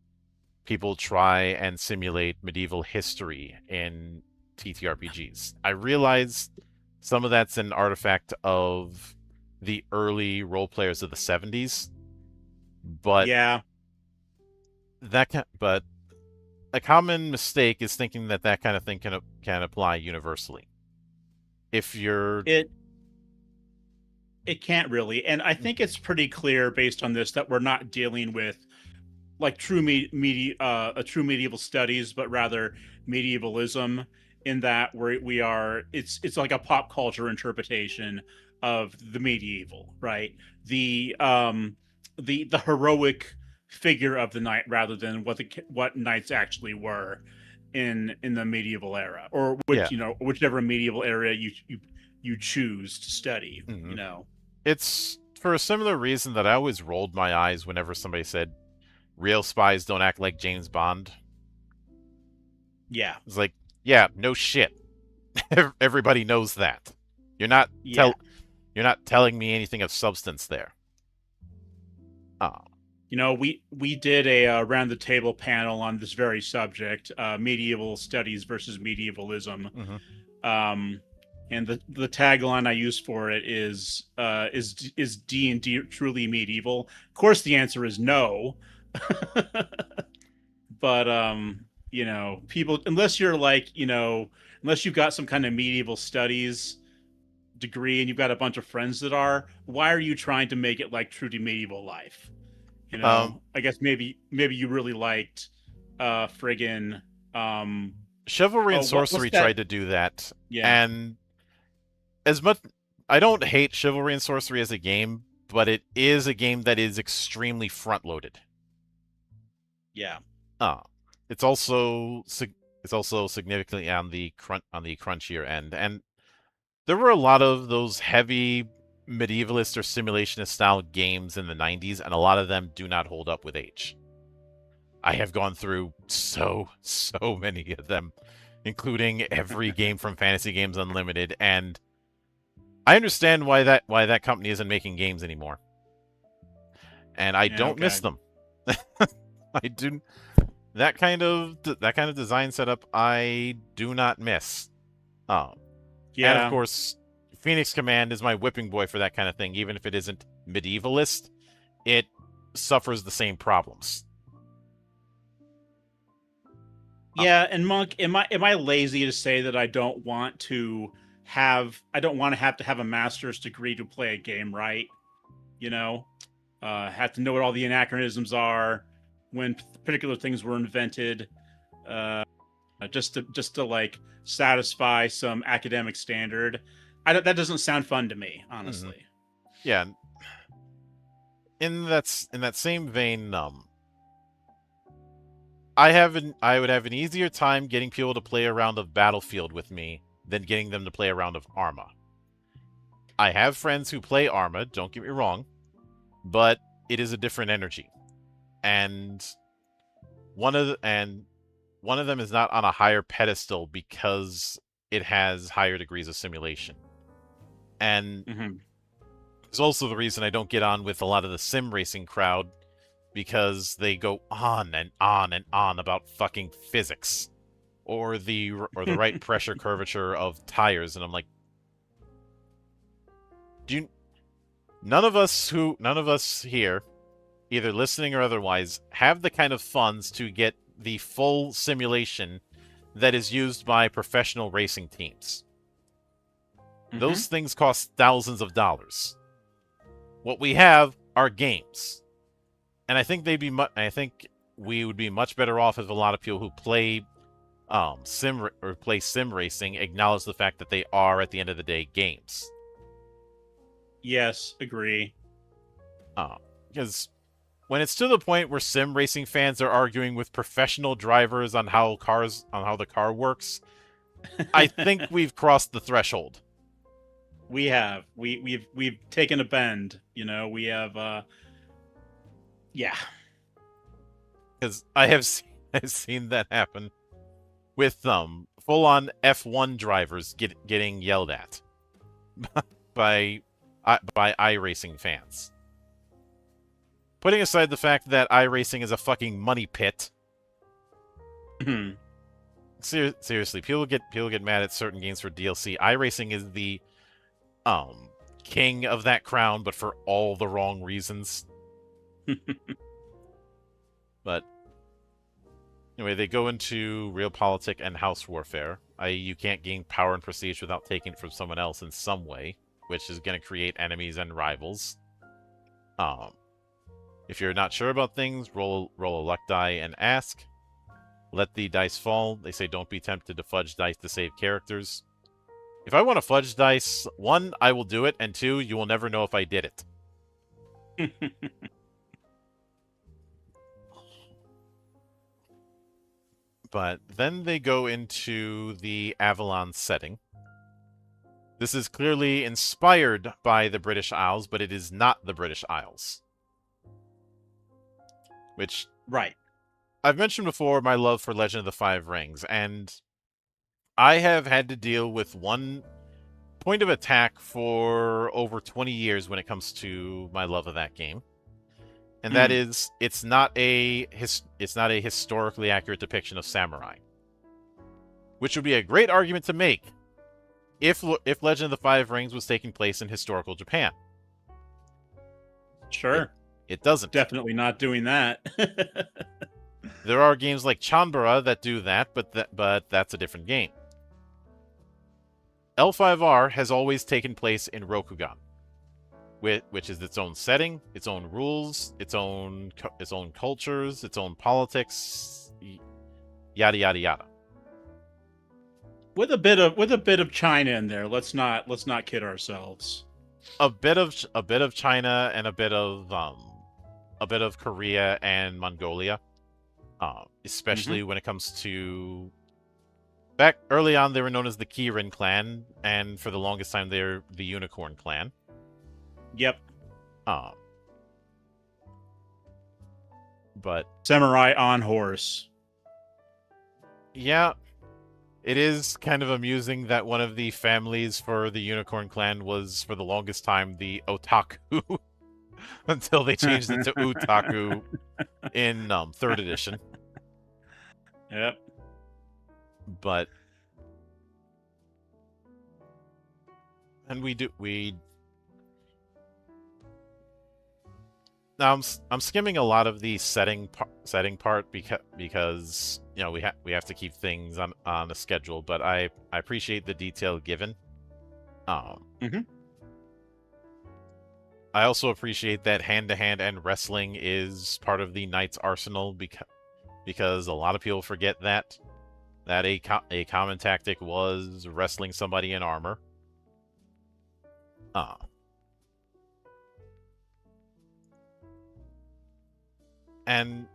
people try and simulate medieval history in TTRPGs. I realize some of that's an artifact of the early role players of the 70s, but Yeah, but a common mistake is thinking that that kind of thing can apply universally. If you're it it can't really, and I think it's pretty clear based on this that we're not dealing with like a true medieval studies, but rather medievalism, in that we are it's like a pop culture interpretation of the medieval, right? The heroic figure of the knight rather than what knights actually were in the medieval era, or yeah, whichever medieval era you choose to study, mm-hmm. you know. It's for a similar reason that I always rolled my eyes whenever somebody said real spies don't act like James Bond. Yeah. It's like, yeah, no shit. Everybody knows that. You're not Yeah. you're not telling me anything of substance there. Oh. We did a round the table panel on this very subject, medieval studies versus medievalism. Mm-hmm. And the tagline I use for it is D&D truly medieval? Of course, the answer is no. But people, unless you're like, unless you've got some kind of medieval studies degree and you've got a bunch of friends that are, why are you trying to make it like true to medieval life? I guess maybe you really liked friggin' Chivalry and what's Sorcery that? tried to do that, Yeah, and as much I don't hate Chivalry and Sorcery as a game, but it is a game that is extremely front-loaded. yeah. Uh, it's also significantly on the crunchier end, and there were a lot of those heavy medievalist or simulationist style games in the 90s, and a lot of them do not hold up with age. I have gone through so many of them, including every game from Fantasy Games Unlimited, and I understand why that company isn't making games anymore. And I Yeah, don't miss okay. them. I do that kind of design setup I do not miss. Oh. And of Yeah. course, Phoenix Command is my whipping boy for that kind of thing, even if it isn't medievalist, it suffers the same problems. Yeah, and Monk, am I lazy to say that I don't want to have a master's degree to play a game right? You know, have to know what all the anachronisms are, when particular things were invented, uh, just to like satisfy some academic standard. That doesn't sound fun to me, Mm-hmm. honestly. Yeah, in that same vein, I would have an easier time getting people to play a round of Battlefield with me than getting them to play a round of Arma. I have friends who play Arma, don't get me wrong, but it is a different energy. And one of them is not on a higher pedestal because it has higher degrees of simulation. And Mm-hmm. it's also the reason I don't get on with a lot of the sim racing crowd because they go on and on and on about fucking physics or the right pressure curvature of tires, and I'm like, do you none of us here, either listening or otherwise, have the kind of funds to get the full simulation that is used by professional racing teams. Mm-hmm. Those things cost thousands of dollars. What we have are games. And I think I think we would be much better off if a lot of people who play sim racing acknowledge the fact that they are, at the end of the day, games. Yes, agree. Because when it's to the point where sim racing fans are arguing with professional drivers on how the car works, I think we've crossed the threshold. We have we've taken a bend. We have Yeah. Because I have I've seen that happen with full-on F1 drivers getting yelled at by by iRacing fans. Putting aside the fact that iRacing is a fucking money pit. Seriously, people get mad at certain games for DLC. iRacing is the king of that crown, but for all the wrong reasons. But anyway, they go into realpolitik and house warfare. You can't gain power and prestige without taking it from someone else in some way, which is going to create enemies and rivals. If you're not sure about things, roll a luck die and ask. Let the dice fall. They say don't be tempted to fudge dice to save characters. If I want to fudge dice, 1, I will do it, and 2, you will never know if I did it. But then they go into the Avalon setting. This is clearly inspired by the British Isles, but it is not the British Isles. Which... Right. I've mentioned before my love for Legend of the Five Rings, and I have had to deal with one point of attack for over 20 years when it comes to my love of that game. And that is, it's not a historically accurate depiction of samurai. Which would be a great argument to make if Legend of the Five Rings was taking place in historical Japan. Sure. It doesn't. Definitely not doing that. There are games like Chanbara that do that, but that's a different game. L5R has always taken place in Rokugan, which is its own setting, its own rules, its own cultures, its own politics, yada yada yada. With a bit of China in there. Let's not kid ourselves. A bit of China and a bit of Korea and Mongolia. Especially when it comes to... Back early on, they were known as the Kirin clan, and for the longest time, they're the Unicorn clan. Yep. But... Samurai on horse. Yeah. It is kind of amusing that one of the families for the Unicorn clan was, for the longest time, the Otaku. Until they changed it to Utaku in 3rd edition. Yep. But... And now I'm skimming a lot of the setting part because you know we have to keep things on a schedule, but I appreciate the detail given. I also appreciate that hand-to-hand and wrestling is part of the knight's arsenal because a lot of people forget that a common tactic was wrestling somebody in armor. And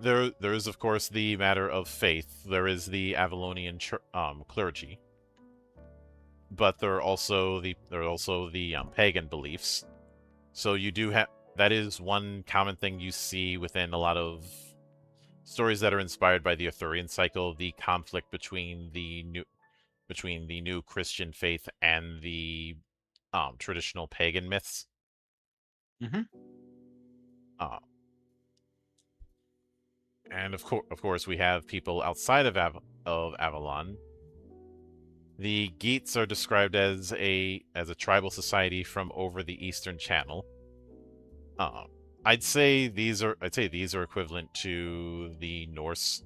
there is, of course, the matter of faith. There is the Avalonian clergy, but there are also the pagan beliefs. So you do have that is one common thing you see within a lot of stories that are inspired by the Arthurian cycle: the conflict between the new Christian faith and the traditional pagan myths. And of course, we have people outside of Avalon. The Geats are described as a tribal society from over the Eastern Channel. I'd say these are equivalent to the Norse,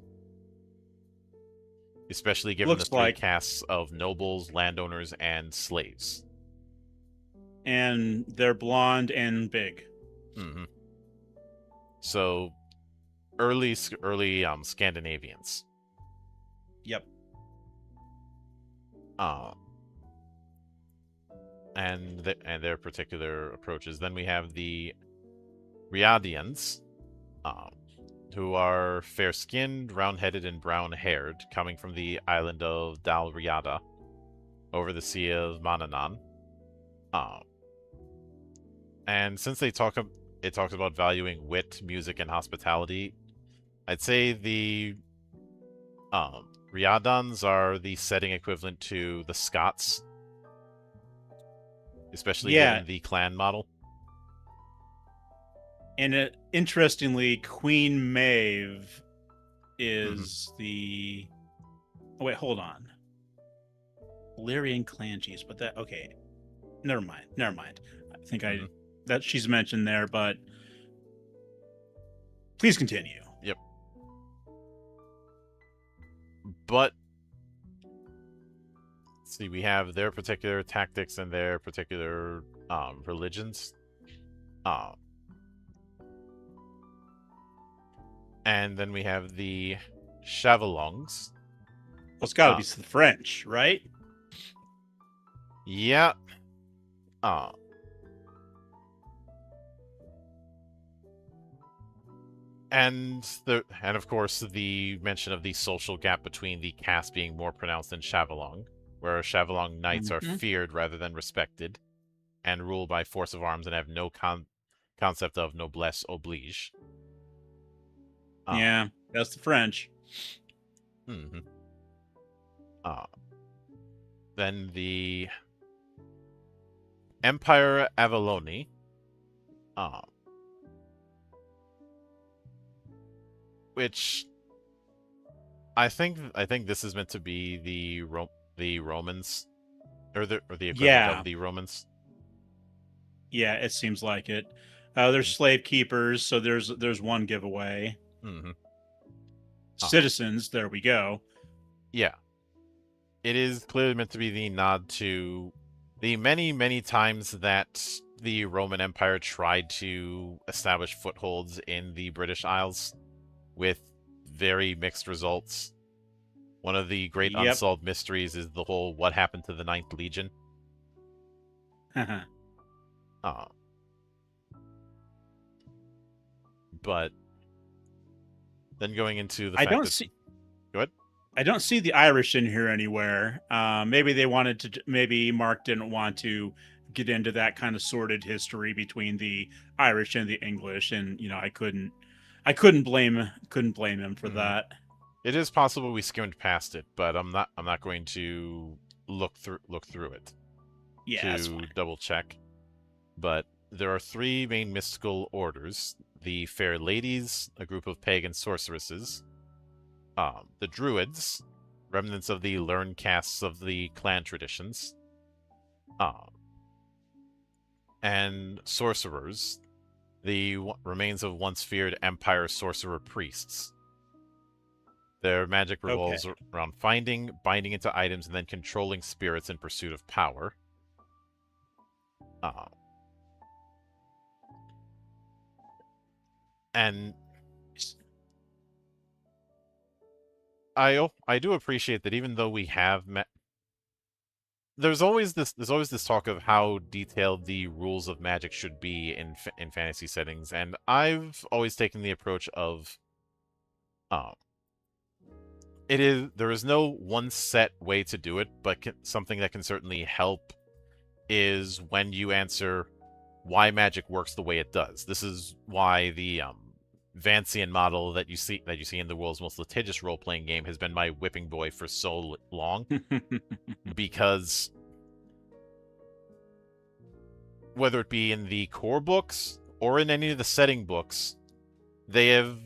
especially given the three castes of nobles, landowners, and slaves. And they're blonde and big. So, early Scandinavians. Yep. And their particular approaches. Then we have the Riadians, who are fair-skinned, round-headed, and brown-haired, coming from the island of Dal Riada, over the Sea of Mananan. And since they talk it talks about valuing wit, music, and hospitality. I'd say the Riadans are the setting equivalent to the Scots, especially Yeah, given the clan model. and interestingly, Queen Maeve Mm-hmm. is the. Oh, wait, hold on. Lyrian Clanges, but that okay. Never mind. Never mind. I think Mm-hmm. that she's mentioned there, but please continue. Yep. But see, we have their particular tactics and their particular religions. Um, and then we have the Chavalongs. Well, it's got to be the French, right? Yeah. Uh, and of course the mention of the social gap between the caste being more pronounced in Chavalong, where Chavalong knights are feared rather than respected, and ruled by force of arms and have no concept of noblesse oblige. Yeah, that's the French. Mm-hmm. Then the Empire Avaloni. Which I think this is meant to be the Romans, or the equivalent of the Romans. Yeah, it seems like it. There's slave keepers, so there's one giveaway. Mm-hmm. Citizens, there we go. Yeah. It is clearly meant to be the nod to the many, many times that the Roman Empire tried to establish footholds in the British Isles with very mixed results. One of the great unsolved mysteries is the whole what happened to the Ninth Legion. But then going into the fact that go ahead. I don't see the Irish in here anywhere. Maybe they wanted to. Maybe Mark didn't want to get into that kind of sordid history between the Irish and the English, and I couldn't blame him for that. It is possible we skimmed past it, but I'm not going to look through it to double check. But there are three main mystical orders: the Fair Ladies, a group of pagan sorceresses; the Druids, remnants of the learned castes of the clan traditions; and sorcerers, the remains of once feared Empire sorcerer priests. Their magic revolves around finding, binding into items, and then controlling spirits in pursuit of power. And I do appreciate that even though we have there's always this talk of how detailed the rules of magic should be in fantasy settings, and I've always taken the approach of there is no one set way to do it, but something that can certainly help is when you answer why magic works the way it does. This is why the Vancian model that you see in the world's most litigious role-playing game has been my whipping boy for so long. Because whether it be in the core books or in any of the setting books, they have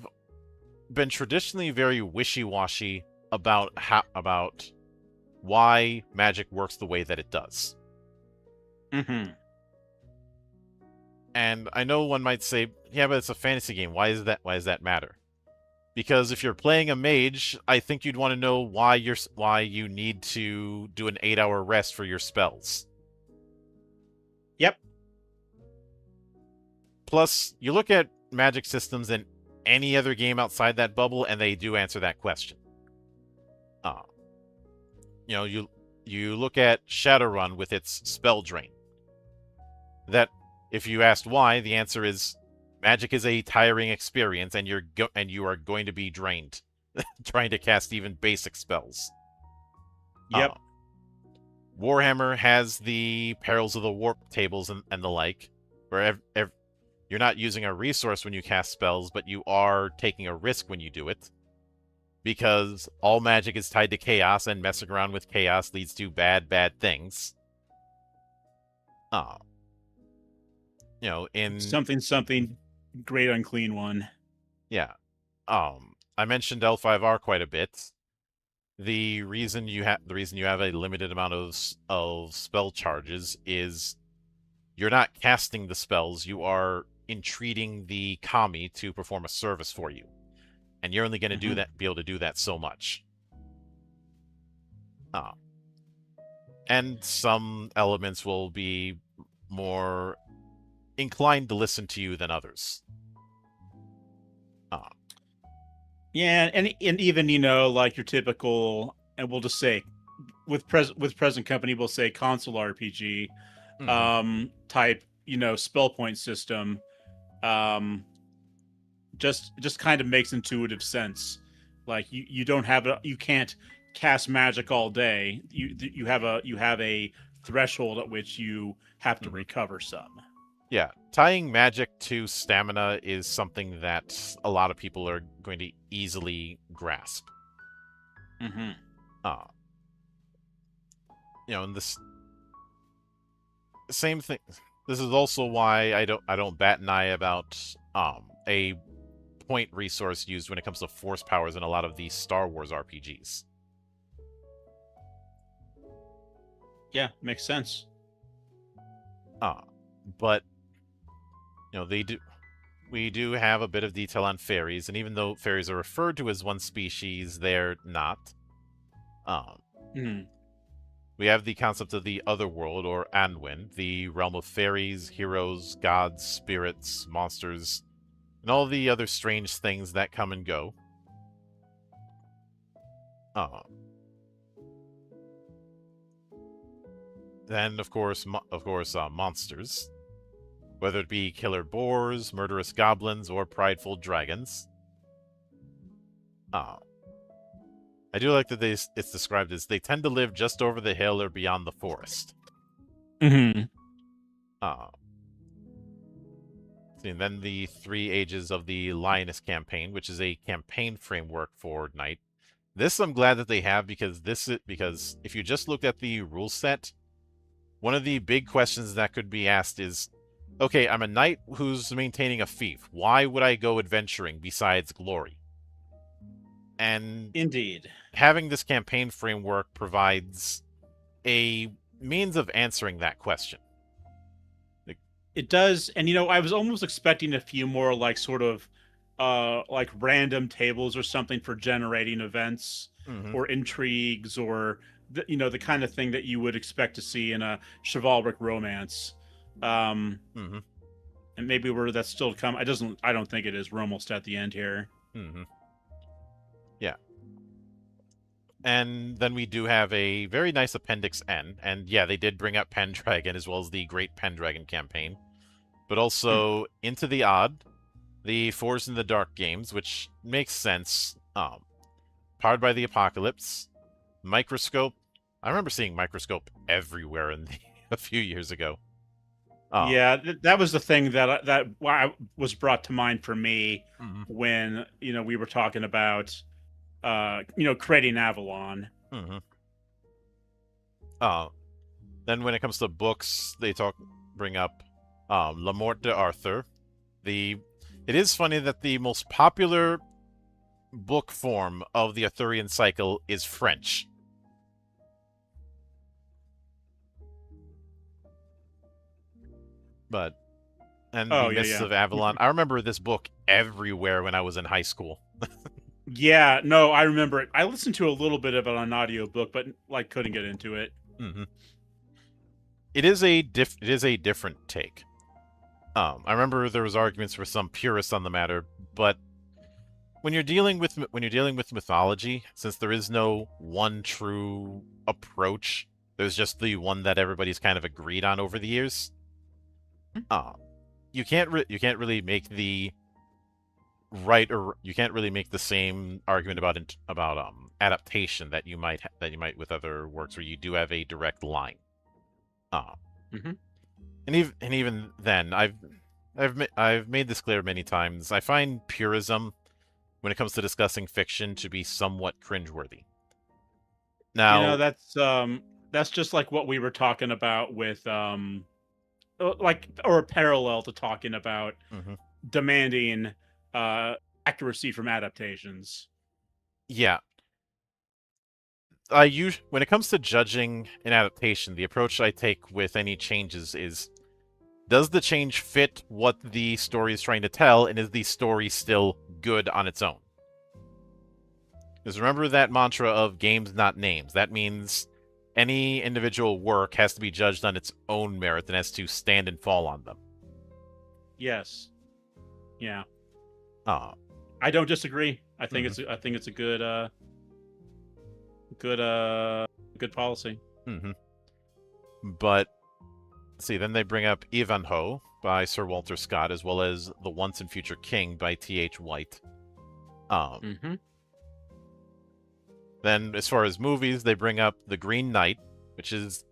been traditionally very wishy-washy about why magic works the way that it does. And I know one might say, yeah, but it's a fantasy game. Why does that matter? Because if you're playing a mage, I think you'd want to know why you need to do an 8-hour rest for your spells. Yep. Plus, you look at magic systems in any other game outside that bubble, and they do answer that question. You look at Shadowrun with its spell drain. That, if you asked why, the answer is magic is a tiring experience, and you are going to be drained trying to cast even basic spells. Yep. Warhammer has the Perils of the Warp tables and the like, where you're not using a resource when you cast spells, but you are taking a risk when you do it. Because all magic is tied to chaos, and messing around with chaos leads to bad, bad things. In something, great unclean one. Yeah. I mentioned L5R quite a bit. The reason you have a limited amount of spell charges is you're not casting the spells, you are entreating the kami to perform a service for you. And you're only going to be able to do that so much. And some elements will be more inclined to listen to you than others. Yeah, and even like your typical, and we'll just say with present company, we'll say console RPG type, spell point system. Just kind of makes intuitive sense. Like you don't have you can't cast magic all day. You have a threshold at which you have to recover some. Yeah, tying magic to stamina is something that a lot of people are going to easily grasp. And this same thing. This is also why I don't bat an eye about a point resource used when it comes to force powers in a lot of these Star Wars RPGs. Yeah, makes sense. But we do have a bit of detail on fairies, and even though fairies are referred to as one species, they're not. We have the concept of the Otherworld, or Anwin, the realm of fairies, heroes, gods, spirits, monsters, and all the other strange things that come and go. Then, of course, monsters. Whether it be killer boars, murderous goblins, or prideful dragons. I do like that it's described as they tend to live just over the hill or beyond the forest. And then the 3 Ages of the Lioness campaign, which is a campaign framework for Knight. This I'm glad that they have, because if you just looked at the rule set, one of the big questions that could be asked is, okay, I'm a knight who's maintaining a fief. Why would I go adventuring besides glory? And indeed, having this campaign framework provides a means of answering that question. It does, and I was almost expecting a few more like sort of like random tables or something for generating events or intrigues, or the kind of thing that you would expect to see in a chivalric romance. And maybe where that's still to come. I don't think it is. We're almost at the end here. Yeah. And then we do have a very nice Appendix N. And yeah, they did bring up Pendragon as well as the Great Pendragon campaign. But also Into the Odd, the Forged in the Dark games, which makes sense. Powered by the Apocalypse, Microscope. I remember seeing Microscope everywhere a few years ago. Yeah, that was the thing that was brought to mind for me when we were talking about creating Avalon. Then when it comes to books, they bring up La Morte d'Arthur. It is funny that the most popular book form of the Arthurian cycle is French. And the Mists of Avalon. I remember this book everywhere when I was in high school. Yeah, no, I remember it. I listened to a little bit of it on audiobook, but couldn't get into it. It is a different take. I remember there was arguments for some purists on the matter, but when you're dealing with mythology, since there is no one true approach, there's just the one that everybody's kind of agreed on over the years. You can't really make the same argument about adaptation that you might with other works where you do have a direct line. And even then, I've made this clear many times. I find purism when it comes to discussing fiction to be somewhat cringeworthy. You know, Now, that's just like what we were talking about with like, or parallel to talking about mhm. demanding uh accuracy from adaptations. Yeah, when it comes to judging an adaptation, the approach I take with any changes is, does the change fit what the story is trying to tell, and is the story still good on its own? Because remember that mantra of games, not names. That means any individual work has to be judged on its own merit and has to stand and fall on them. Yes. Yeah. Uh, I don't disagree. mhm, I think it's a good good policy. mhm. But, see, then they bring up Ivanhoe by Sir Walter Scott, as well as The Once and Future King by T.H. White. Um, Mhm. Then, as far as movies, they bring up The Green Knight, which is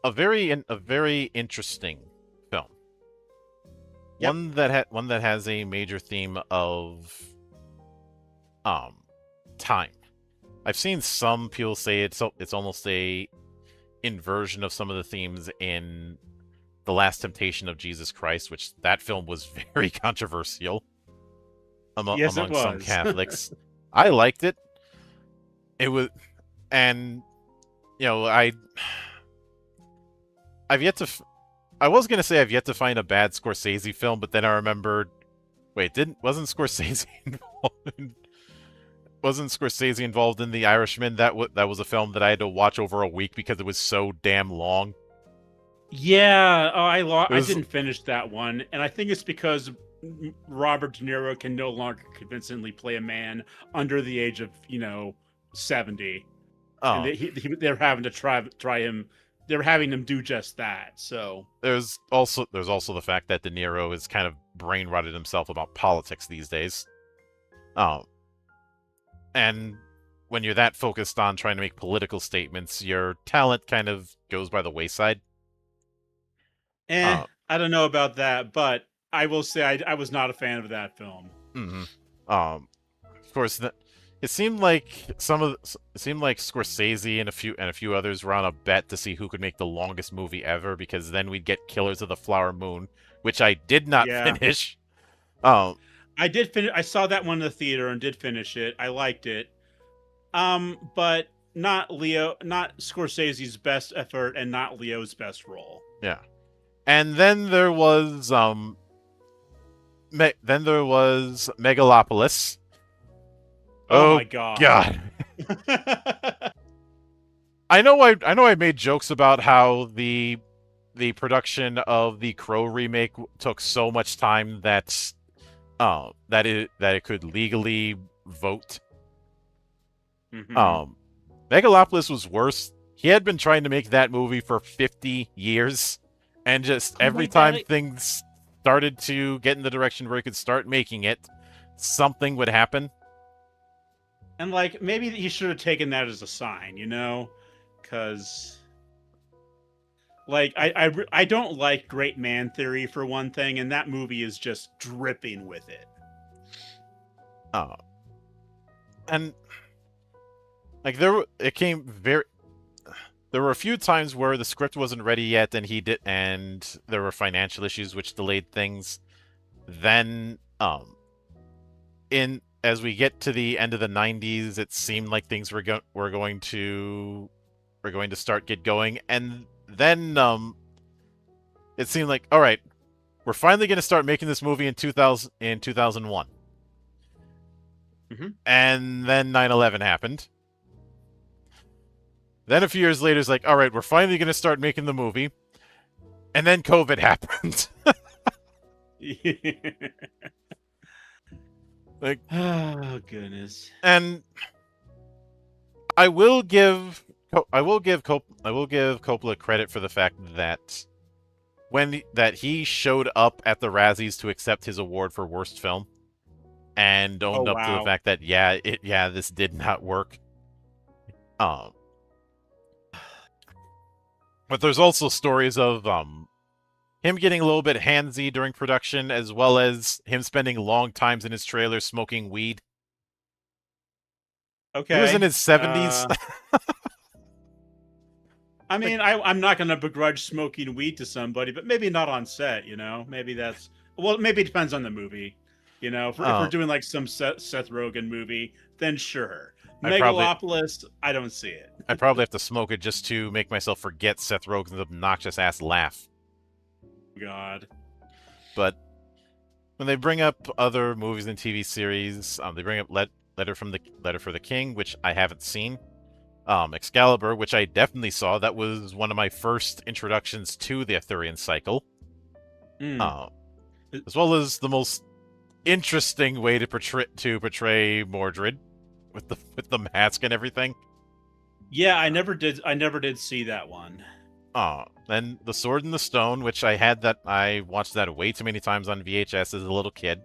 a very interesting film. Yep. One that has a major theme of um time. I've seen some people say it's almost a inversion of some of the themes in The Last Temptation of Jesus Christ, which that film was very controversial Yes, it among some was. Catholics. I liked it. It was, and you know, I've yet to. I was gonna say I've yet to find a bad Scorsese film, but then I remembered. Wait, didn't wasn't Scorsese involved? Wasn't Scorsese involved in The Irishman? That was a film that I had to watch over a week because it was so damn long. Yeah, oh, It I was didn't finish that one, and I think it's because Robert De Niro can no longer convincingly play a man under the age of 70, and oh, they're having to try him. They're having him do just that. So there's also the fact that De Niro is kind of brain rotted himself about politics these days. Oh, and when you're that focused on trying to make political statements, your talent kind of goes by the wayside. Uh, I don't know about that, but I will say I was not a fan of that film. mhm. Of course, it seemed like it seemed like Scorsese and a few others were on a bet to see who could make the longest movie ever, because then we'd get Killers of the Flower Moon, which I did not Yeah, finish. Um, I did finish. I saw that one in the theater and did finish it. I liked it. But not Scorsese's best effort, and not Leo's best role. yeah, and then then there was Megalopolis. Oh Oh my god. God. I know I made jokes about how the production of the Crow remake took so much time that that it could legally vote. Hmm. Um Megalopolis was worse. He had been trying to make that movie for 50 years, and just Oh every my god. time things started to get in the direction where he could start making it, something would happen. And like maybe he should have taken that as a sign, because like I don't like great man theory for one thing, and that movie is just dripping with it. Uh, and like it came very. There were a few times where the script wasn't ready yet, and there were financial issues which delayed things. Then, in as we get to the end of the '90s, it seemed like things were going to start get going, and then it seemed like, all right, we're finally going to start making this movie in 2001. Hmm. And then 9/11 happened. Then a few years later, it's like, all right, we're finally going to start making the movie. And then COVID happened. Like, Oh goodness. and I will give I will give Coppola credit for the fact that that he showed up at the Razzies to accept his award for worst film and Oh owned up to the wow. fact that this did not work. But there's also stories of him getting a little bit handsy during production, as well as him spending long times in his trailer smoking weed. He was in Okay. his 70s. I Like, mean, I'm not going to begrudge smoking weed to somebody, but maybe not on set. Maybe that's well, maybe it depends on the movie. If we're oh, doing like some Seth Rogen movie, then sure. I probably Megalopolis, I don't see it. I probably have to smoke it just to make myself forget Seth Rogen's obnoxious ass laugh. God. But when they bring up other movies and TV series, they bring up Letter for the King, which I haven't seen. Excalibur, which I definitely saw. That was one of my first introductions to the Arthurian cycle. Mm. Uh, as well as the most interesting way to portray Mordred with the mask and everything. Yeah, I never did see that one. Then The Sword and the Stone, which I watched that way too many times on VHS as a little kid.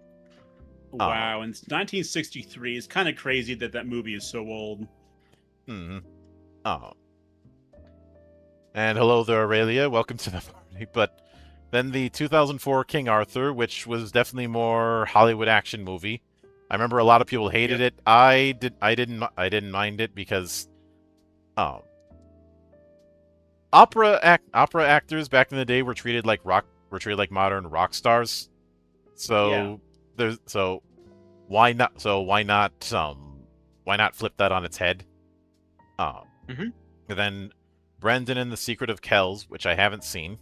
Wow, and 1963 is kind of crazy that that movie is so old. Hmm. Oh. And hello there, Aurelia. Welcome to the party. But then the 2004 King Arthur, which was definitely more Hollywood action movie. I remember a lot of people hated Yep. it. I didn't mind it because um opera actors back in the day were treated like modern rock stars. Yeah. So there's so why not why not flip that on its head? Um Hmm. and then Brendan and the Secret of Kells, which I haven't seen.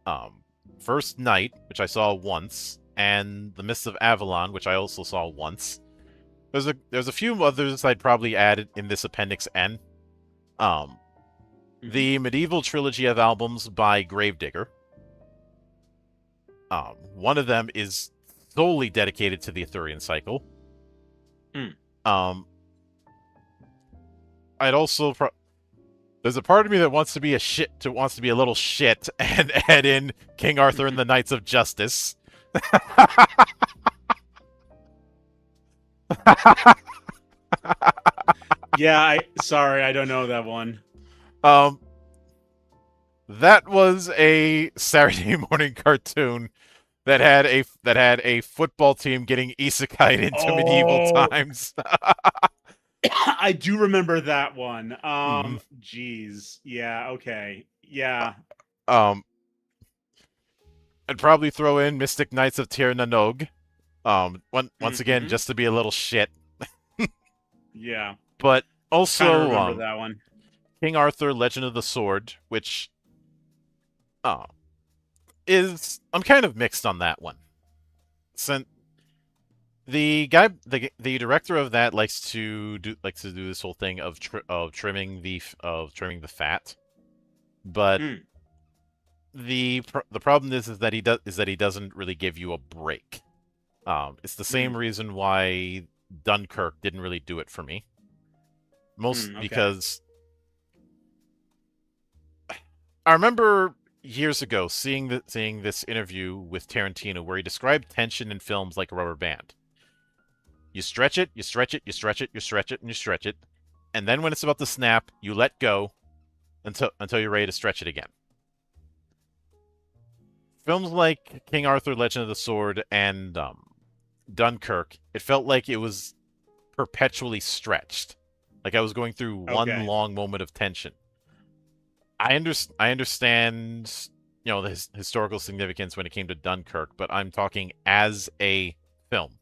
Um First Night, which I saw once, and The Mists of Avalon, which I also saw once. There's a few others I'd probably add in this Appendix N. Um Hmm. the medieval trilogy of albums by Gravedigger. One of them is solely dedicated to the Arthurian cycle. Mm. Um, I'd also there's a part of me that wants to be a little shit and add in King Arthur and the Knights of Justice. Yeah, sorry, I don't know that one. um, that was a Saturday morning cartoon that had a football team getting isekai'd into medieval Oh, times. I do remember that one. Mhm. Geez. Yeah, okay. Yeah. Um, I'd probably throw in Mystic Knights of Tir na Nog. Once again, Mm-hmm. just to be a little shit. Yeah. But Kind of also, remember that one. King Arthur: Legend of the Sword, which uh, is I'm kind of mixed on that one. Since the director of that likes to do this whole thing of trimming the fat, but Mm. the problem is that he doesn't really give you a break. It's the same Mm. reason why Dunkirk didn't really do it for me. Most Mm. Okay. because I remember years ago seeing this interview with Tarantino where he described tension in films like a rubber band. You stretch it, you stretch it, you stretch it, you stretch it, and you stretch it, and then when it's about to snap, you let go until you're ready to stretch it again. Films like King Arthur: Legend of the Sword and Dunkirk, it felt like it was perpetually stretched, like I was going through one Okay. long moment of tension. I understand, the historical significance when it came to Dunkirk, but I'm talking as a film,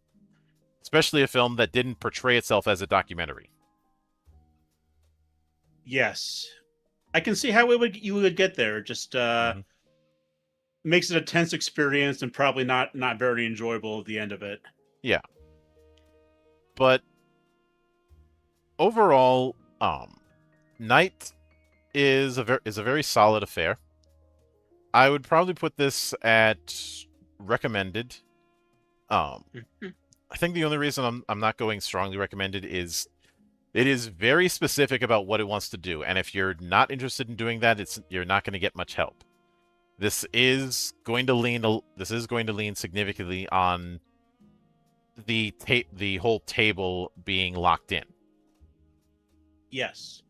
especially a film that didn't portray itself as a documentary. Yes. I can see how you would get there. Just Hmm. makes it a tense experience and probably not very enjoyable at the end of it. Yeah, but overall, Night is a very solid affair. I would probably put this at recommended. Um, Mhm. I think the only reason I'm not going strongly recommended is it is very specific about what it wants to do, and if you're not interested in doing that, you're not going to get much help. This is going to lean significantly on the whole table being locked in. Yes.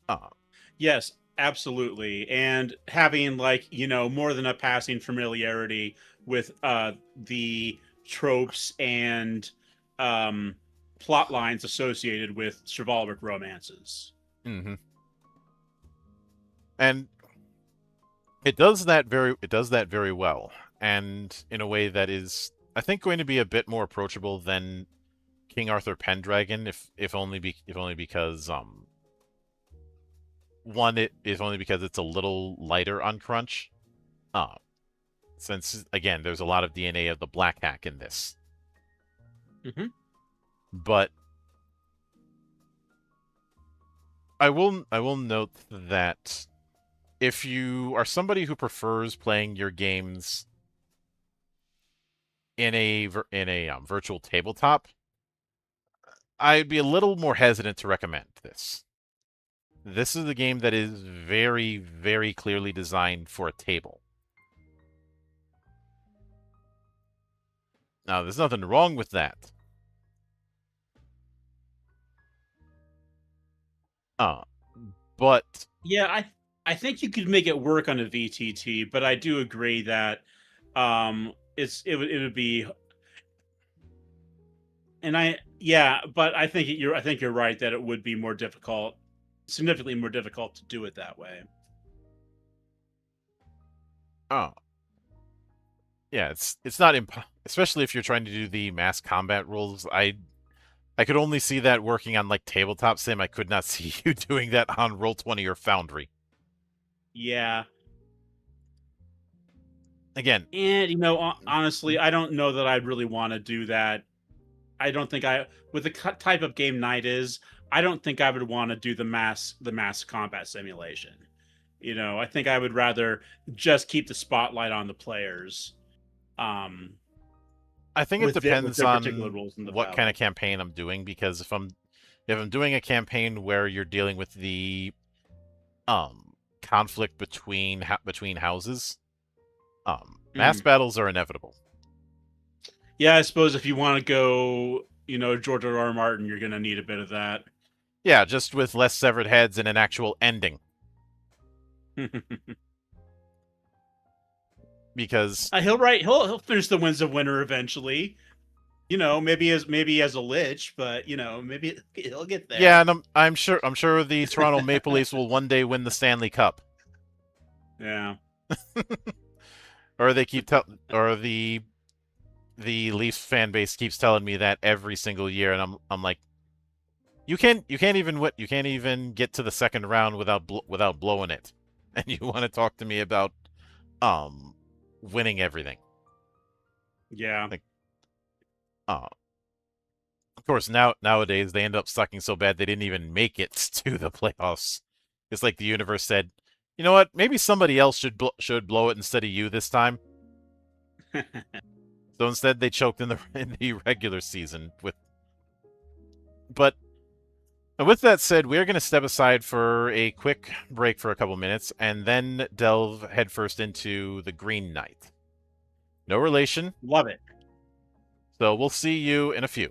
Uh, Yes. Absolutely. And having like, more than a passing familiarity with the tropes and um plot lines associated with chivalric romances. Hmm. And it does that very well, and in a way that is, I think, going to be a bit more approachable than King Arthur Pendragon, if only because one, it is only because it's a little lighter on crunch. Uh, since again, there's a lot of DNA of the Black Hack in this. Hmm. But I will note that if you are somebody who prefers playing your games in a virtual tabletop, I'd be a little more hesitant to recommend this. This is a game that is very, very clearly designed for a table. Now, there's nothing wrong with that. Uh, but Yeah, I think you could make it work on a VTT, but I do agree that it would be, and but I think you're right that it would be more difficult, significantly more difficult to do it that way. uh, yeah, it's not especially if you're trying to do the mass combat rules. I could only see that working on like tabletop sim. I could not see you doing that on Roll20 or Foundry. Yeah. Again, And honestly, I don't know that I'd really want to do that. I don't think I with the type of game night is, I don't think I would want to do the mass combat simulation. I think I would rather just keep the spotlight on the players. Um I think it with depends their particular on roles in the what kind of battle. campaign I'm doing, because if I'm doing a campaign where you're dealing with the conflict between houses, mass Mm. battles are inevitable. Yeah, I suppose if you want to go, George R. R. Martin, you're gonna need a bit of that. Yeah, just with less severed heads and an actual ending. Because He'll finish the Winds of Winter eventually. Maybe as a lich, but maybe he'll get yeah, there. and I'm sure the Toronto Maple Leafs will one day win the Stanley Cup. Yeah. Or they keep or the Leafs fan base keeps telling me that every single year, and I'm like, you can't even get to the second round without blowing it, and you want to talk to me about um winning everything. Yeah. Like, uh, of course, nowadays they end up sucking so bad they didn't even make it to the playoffs. It's like the universe said, you know what? Maybe somebody else should blow it instead of you this time. So instead, they choked in the in the regular season with. But with that said, we are going to step aside for a quick break for a couple minutes, and then delve headfirst into the Green Knight. No relation, Love it. so we'll see you in a few.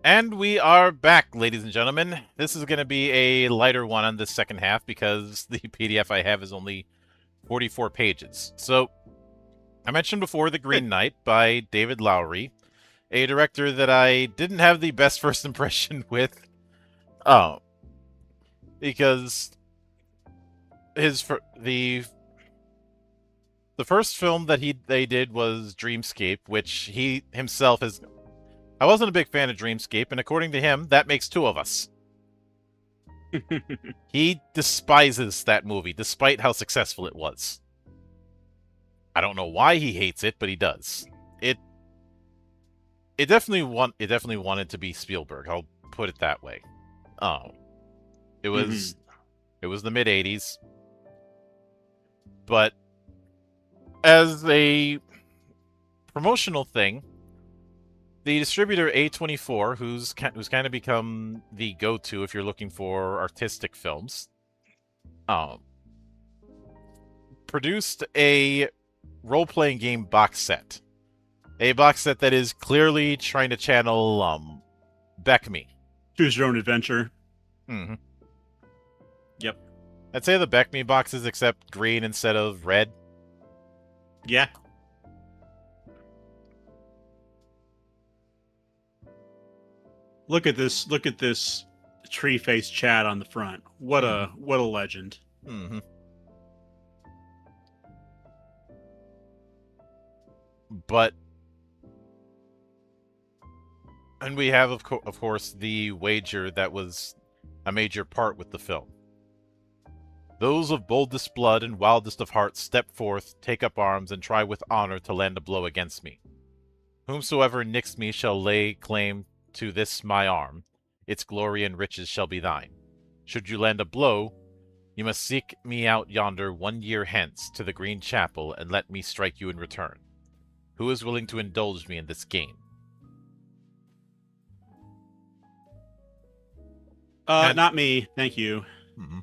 And we are back, ladies and gentlemen. This is going to be a lighter one on this second half because the PDF I have is only 44 pages. So, I mentioned before The Green Knight by David Lowery, a director that I didn't have the best first impression with. Because the first film that they did was Dreamscape, which he himself has. I wasn't a big fan of Dreamscape, and according to him, that makes two of us. He despises that movie, despite how successful it was. I don't know why he hates it, but he does. It definitely wanted to be Spielberg. I'll put it that way. It was the mid '80s, but as a promotional thing, the distributor A24, who's kind of become the go-to if you're looking for artistic films, produced a role-playing game box set. A box set that is clearly trying to channel Beck Me. Choose Your Own Adventure. Mm-hmm. Yep. I'd say the Beck Me boxes, except green instead of red. Yeah. Look at this tree face Chad on the front. What a legend. Mm-hmm. But and we have of course the wager that was a major part with the film. Those of boldest blood and wildest of heart step forth, take up arms, and try with honor to land a blow against me. Whomsoever nicks me shall lay claim to this my arm, its glory and riches shall be thine. Should you land a blow, you must seek me out yonder 1 year hence to the Green Chapel, and let me strike you in return. Who is willing to indulge me in this game? Not me, thank you. Mm-hmm.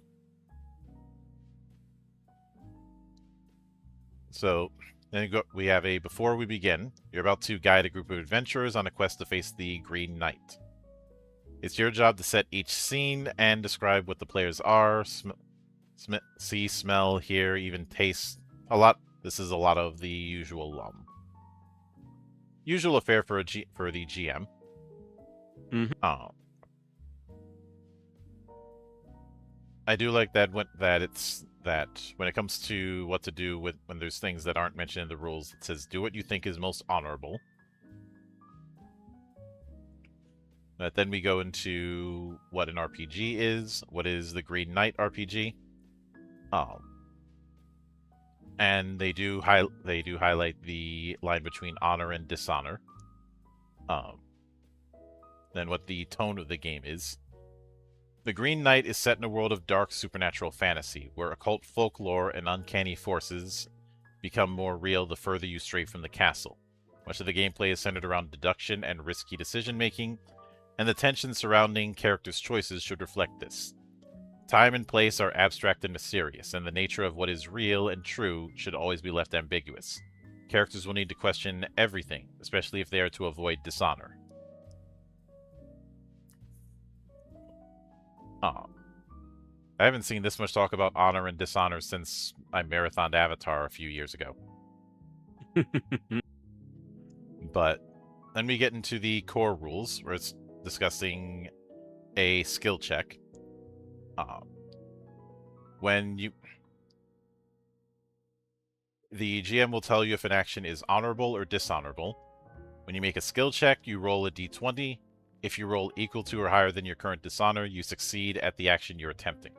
So, then we have a before we begin, you're about to guide a group of adventurers on a quest to face the Green Knight. It's your job to set each scene and describe what the players are, see, smell, hear, even taste. This is a lot of the usual affair for the GM. Mm-hmm. I do like that when it comes to what to do when there's things that aren't mentioned in the rules, it says do what you think is most honorable. But then we go into what an RPG is, what is the Green Knight RPG. And they do highlight the line between honor and dishonor. Then what the tone of the game is. The Green Knight is set in a world of dark supernatural fantasy, where occult folklore and uncanny forces become more real the further you stray from the castle. Much of the gameplay is centered around deduction and risky decision-making, and the tension surrounding characters' choices should reflect this. Time and place are abstract and mysterious, and the nature of what is real and true should always be left ambiguous. characters will need to question everything, especially if they are to avoid dishonor. I haven't seen this much talk about honor and dishonor since I marathoned Avatar a few years ago. But then we get into the core rules, where it's discussing a skill check. The GM will tell you if an action is honorable or dishonorable. When you make a skill check, you roll a d20. If you roll equal to or higher than your current dishonor, you succeed at the action you're attempting.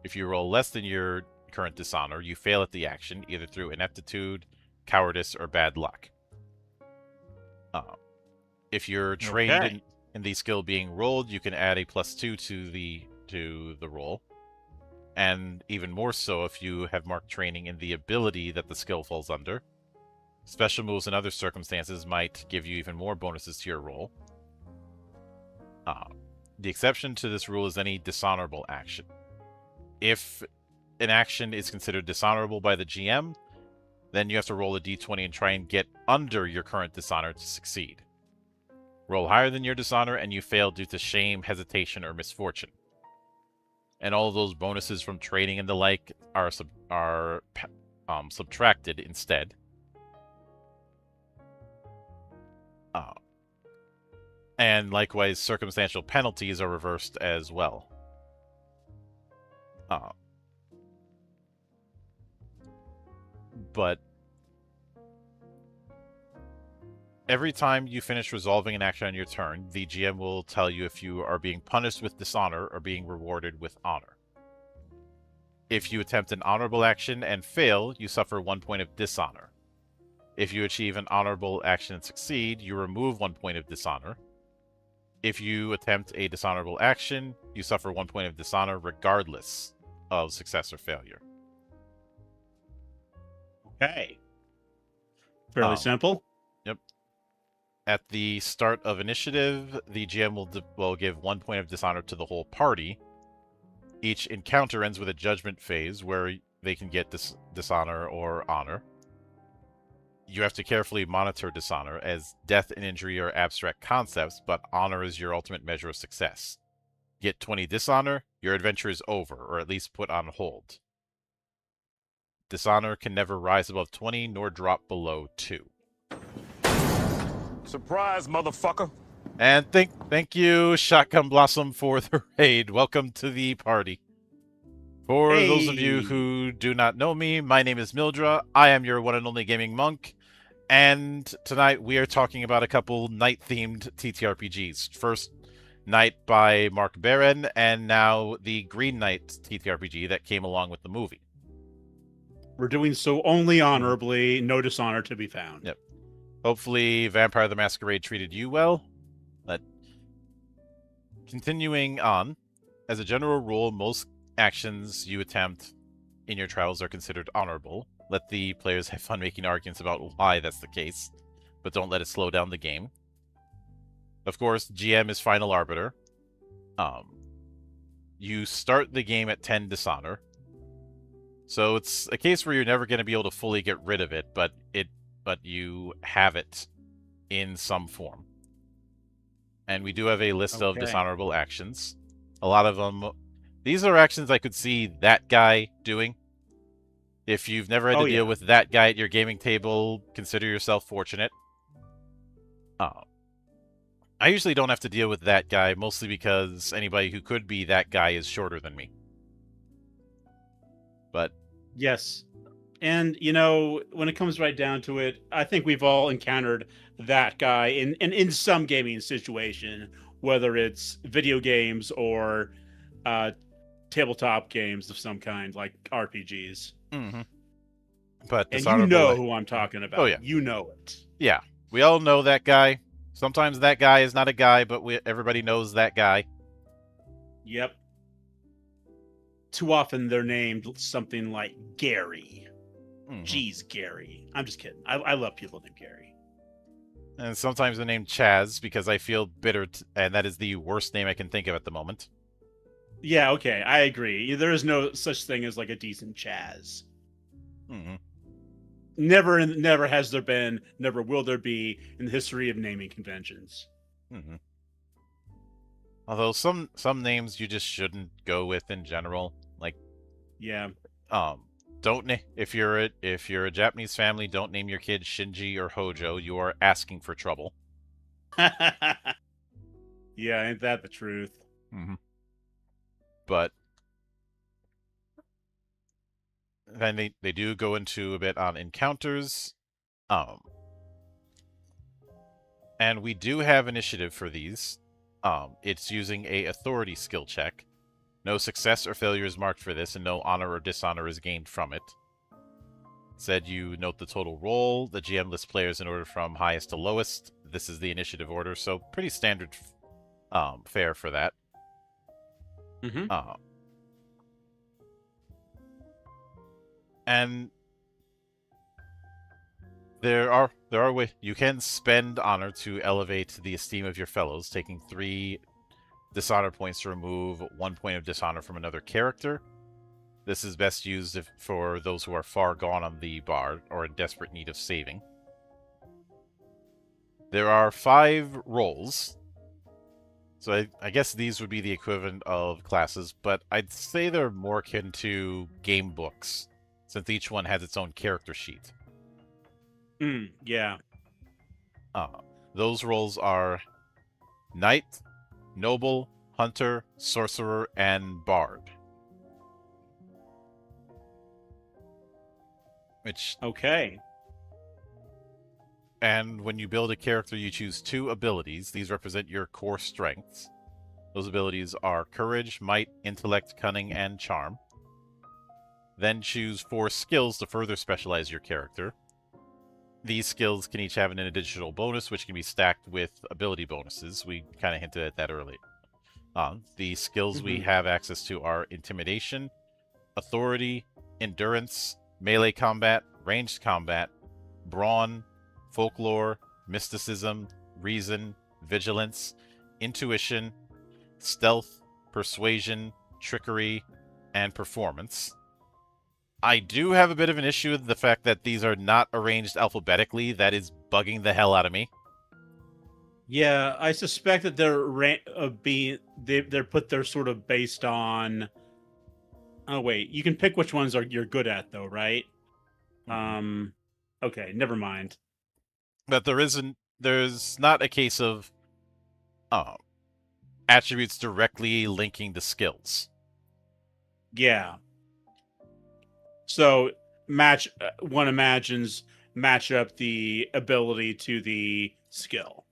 If you roll less than your current dishonor, you fail at the action, either through ineptitude, cowardice, or bad luck. If you're trained in the skill being rolled, you can add a +2 to the roll. And even more so if you have marked training in the ability that the skill falls under. Special moves and other circumstances might give you even more bonuses to your roll. The exception to this rule is any dishonorable action. If an action is considered dishonorable by the GM, then you have to roll a d20 and try and get under your current dishonor to succeed. Roll higher than your dishonor and you fail due to shame, hesitation, or misfortune. And all of those bonuses from training and the like are subtracted instead. And likewise, circumstantial penalties are reversed as well. But every time you finish resolving an action on your turn, the GM will tell you if you are being punished with dishonor or being rewarded with honor. If you attempt an honorable action and fail, you suffer 1 point of dishonor. If you achieve an honorable action and succeed, you remove 1 point of dishonor. If you attempt a dishonorable action, you suffer 1 point of dishonor regardless of success or failure. Okay. Fairly simple. Yep. At the start of initiative, the GM will give 1 point of dishonor to the whole party. Each encounter ends with a judgment phase where they can get dishonor or honor. You have to carefully monitor dishonor, as death and injury are abstract concepts, but honor is your ultimate measure of success. Get 20 dishonor, your adventure is over, or at least put on hold. Dishonor can never rise above 20, nor drop below 2. Surprise, motherfucker! And thank you, Shotgun Blossom, for the raid. Welcome to the party. For those of you who do not know me, my name is Mildra. I am your one and only gaming monk. And tonight we are talking about a couple night-themed TTRPGs. First, Night by Mark Beren, and now the Green Knight TTRPG that came along with the movie. We're doing so only honorably, no dishonor to be found. Yep. Hopefully Vampire the Masquerade treated you well. But continuing on, as a general rule, most actions you attempt in your trials are considered honorable. Let the players have fun making arguments about why that's the case, but don't let it slow down the game. Of course, GM is final arbiter. You start the game at 10 dishonor. So it's a case where you're never going to be able to fully get rid of it, but you have it in some form. And we do have a list of dishonorable actions. A lot of them, these are actions I could see that guy doing. If you've never had to deal with that guy at your gaming table, consider yourself fortunate. I usually don't have to deal with that guy, mostly because anybody who could be that guy is shorter than me. But yes. And, you know, when it comes right down to it, I think we've all encountered that guy in some gaming situation, whether it's video games or tabletop games of some kind, like RPGs. Mm-hmm. But and you know who I'm talking about. Oh, yeah. You know it. Yeah. We all know that guy. Sometimes that guy is not a guy, but everybody knows that guy. Yep. Too often they're named something like Gary. Mm-hmm. Jeez, Gary. I'm just kidding. I love people named Gary. And sometimes they're named Chaz because I feel bitter, and that is the worst name I can think of at the moment. Yeah, okay, I agree. There is no such thing as like a decent Chaz. Mm-hmm. Never has there been, never will there be in the history of naming conventions. Hmm. Although some names you just shouldn't go with in general, like Yeah. um, don't if you're a Japanese family, don't name your kid Shinji or Hojo. You are asking for trouble. Yeah, ain't that the truth? Hmm. But then they do go into a bit on encounters. Um, and we do have initiative for these. It's using a authority skill check. No success or failure is marked for this, and no honor or dishonor is gained from it. Said you note the total roll. The GM lists players in order from highest to lowest. This is the initiative order, so pretty standard fare for that. Mm-hmm. Uh, and there are ways you can spend honor to elevate the esteem of your fellows, taking 3 dishonor points to remove 1 point of dishonor from another character. This is best used for those who are far gone on the bar or in desperate need of saving. There are 5 roles, so I guess these would be the equivalent of classes, but I'd say they're more akin to game books, since each one has its own character sheet. Yeah. Those roles are Knight, Noble, Hunter, Sorcerer, and Bard. Okay. And when you build a character, you choose 2 abilities. These represent your core strengths. Those abilities are Courage, Might, Intellect, Cunning, and Charm. Then choose 4 skills to further specialize your character. These skills can each have an additional bonus, which can be stacked with ability bonuses. We kind of hinted at that earlier. The skills we have access to are Intimidation, Authority, Endurance, Melee Combat, Ranged Combat, Brawn, Folklore, Mysticism, Reason, Vigilance, Intuition, Stealth, Persuasion, Trickery, and Performance. I do have a bit of an issue with the fact that these are not arranged alphabetically. That is bugging the hell out of me. Yeah, I suspect that they're put there sort of based on. Oh wait, you can pick which ones you're good at though, right? Okay, never mind. But there's not a case of attributes directly linking to skills. Yeah. So one imagines match up the ability to the skill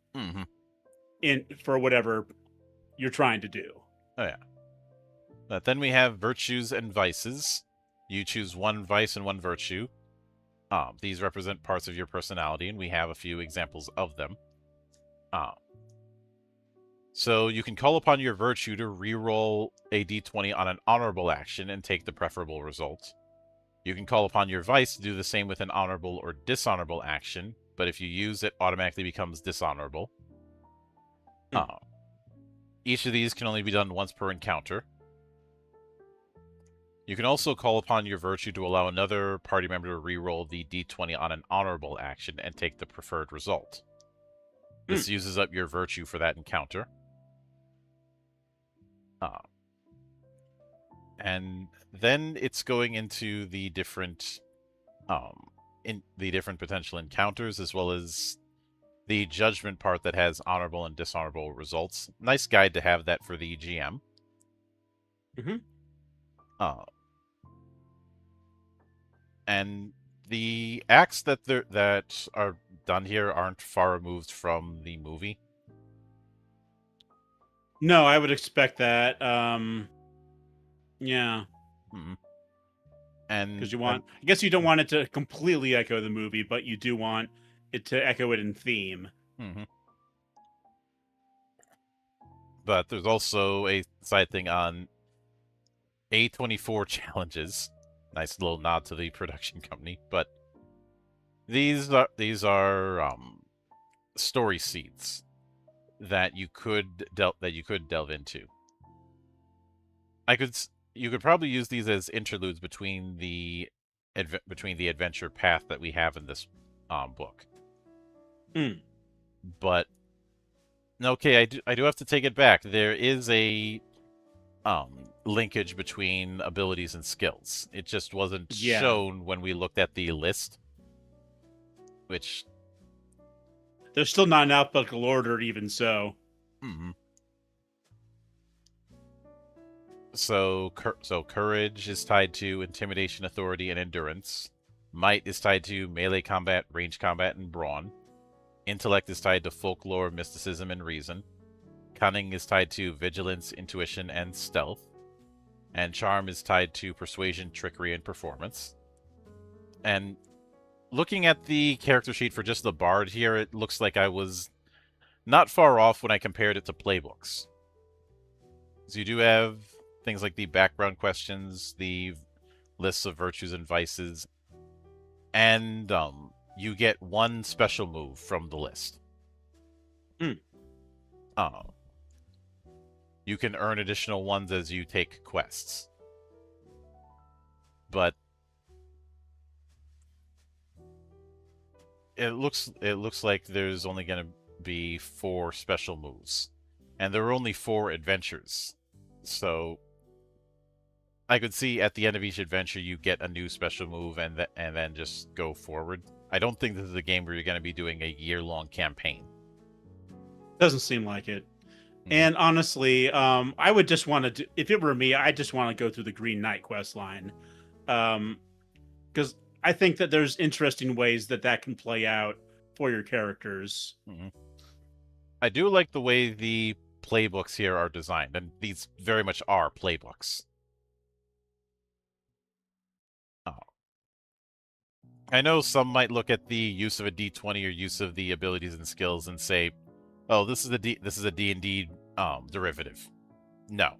in for whatever you're trying to do. Oh yeah. But then we have virtues and vices. You choose 1 vice and 1 virtue. These represent parts of your personality, and we have a few examples of them. So you can call upon your virtue to reroll a d20 on an honorable action and take the preferable result. You can call upon your vice to do the same with an honorable or dishonorable action, but if you use it, automatically becomes dishonorable. Each of these can only be done once per encounter. You can also call upon your virtue to allow another party member to reroll the d20 on an honorable action and take the preferred result. This uses up your virtue for that encounter. And then it's going into the different potential encounters, as well as the judgment part that has honorable and dishonorable results. Nice guide to have that for the GM. And the acts that are done here aren't far removed from the movie. No, I would expect that. Yeah. And because I guess you don't want it to completely echo the movie, but you do want it to echo it in theme. But there's also a side thing on A24 challenges. Nice little nod to the production company, but these are story seeds that you could delve into. You could probably use these as interludes between the between the adventure path that we have in this book. Mm. But okay, I do have to take it back. There is a linkage between abilities and skills. It just wasn't Yeah. shown when we looked at the list, which They're still not in alphabetical order, even so. mm, so courage is tied to intimidation, authority, and endurance. Might is tied to melee combat, range combat, and brawn. Intellect is tied to folklore, mysticism, and reason. Cunning is tied to vigilance, intuition, and stealth. And charm is tied to persuasion, trickery, and performance. And looking at the character sheet for just the bard here, it looks like I was not far off when I compared it to playbooks. So you do have things like the background questions, the lists of virtues and vices, and you get one special move from the list. Mm. You can earn additional ones as you take quests. But it looks like there's only going to be 4 special moves, and there are only 4 adventures. So I could see at the end of each adventure you get a new special move and then just go forward. I don't think this is a game where you're going to be doing a year-long campaign. Doesn't seem like it. And honestly, I would just want to, if it were me, I just want to go through the Green Knight quest line. Because I think that there's interesting ways that can play out for your characters. I do like the way the playbooks here are designed, and these very much are playbooks. I know some might look at the use of a D20 or use of the abilities and skills and say, "Oh, this is a D&D derivative." No.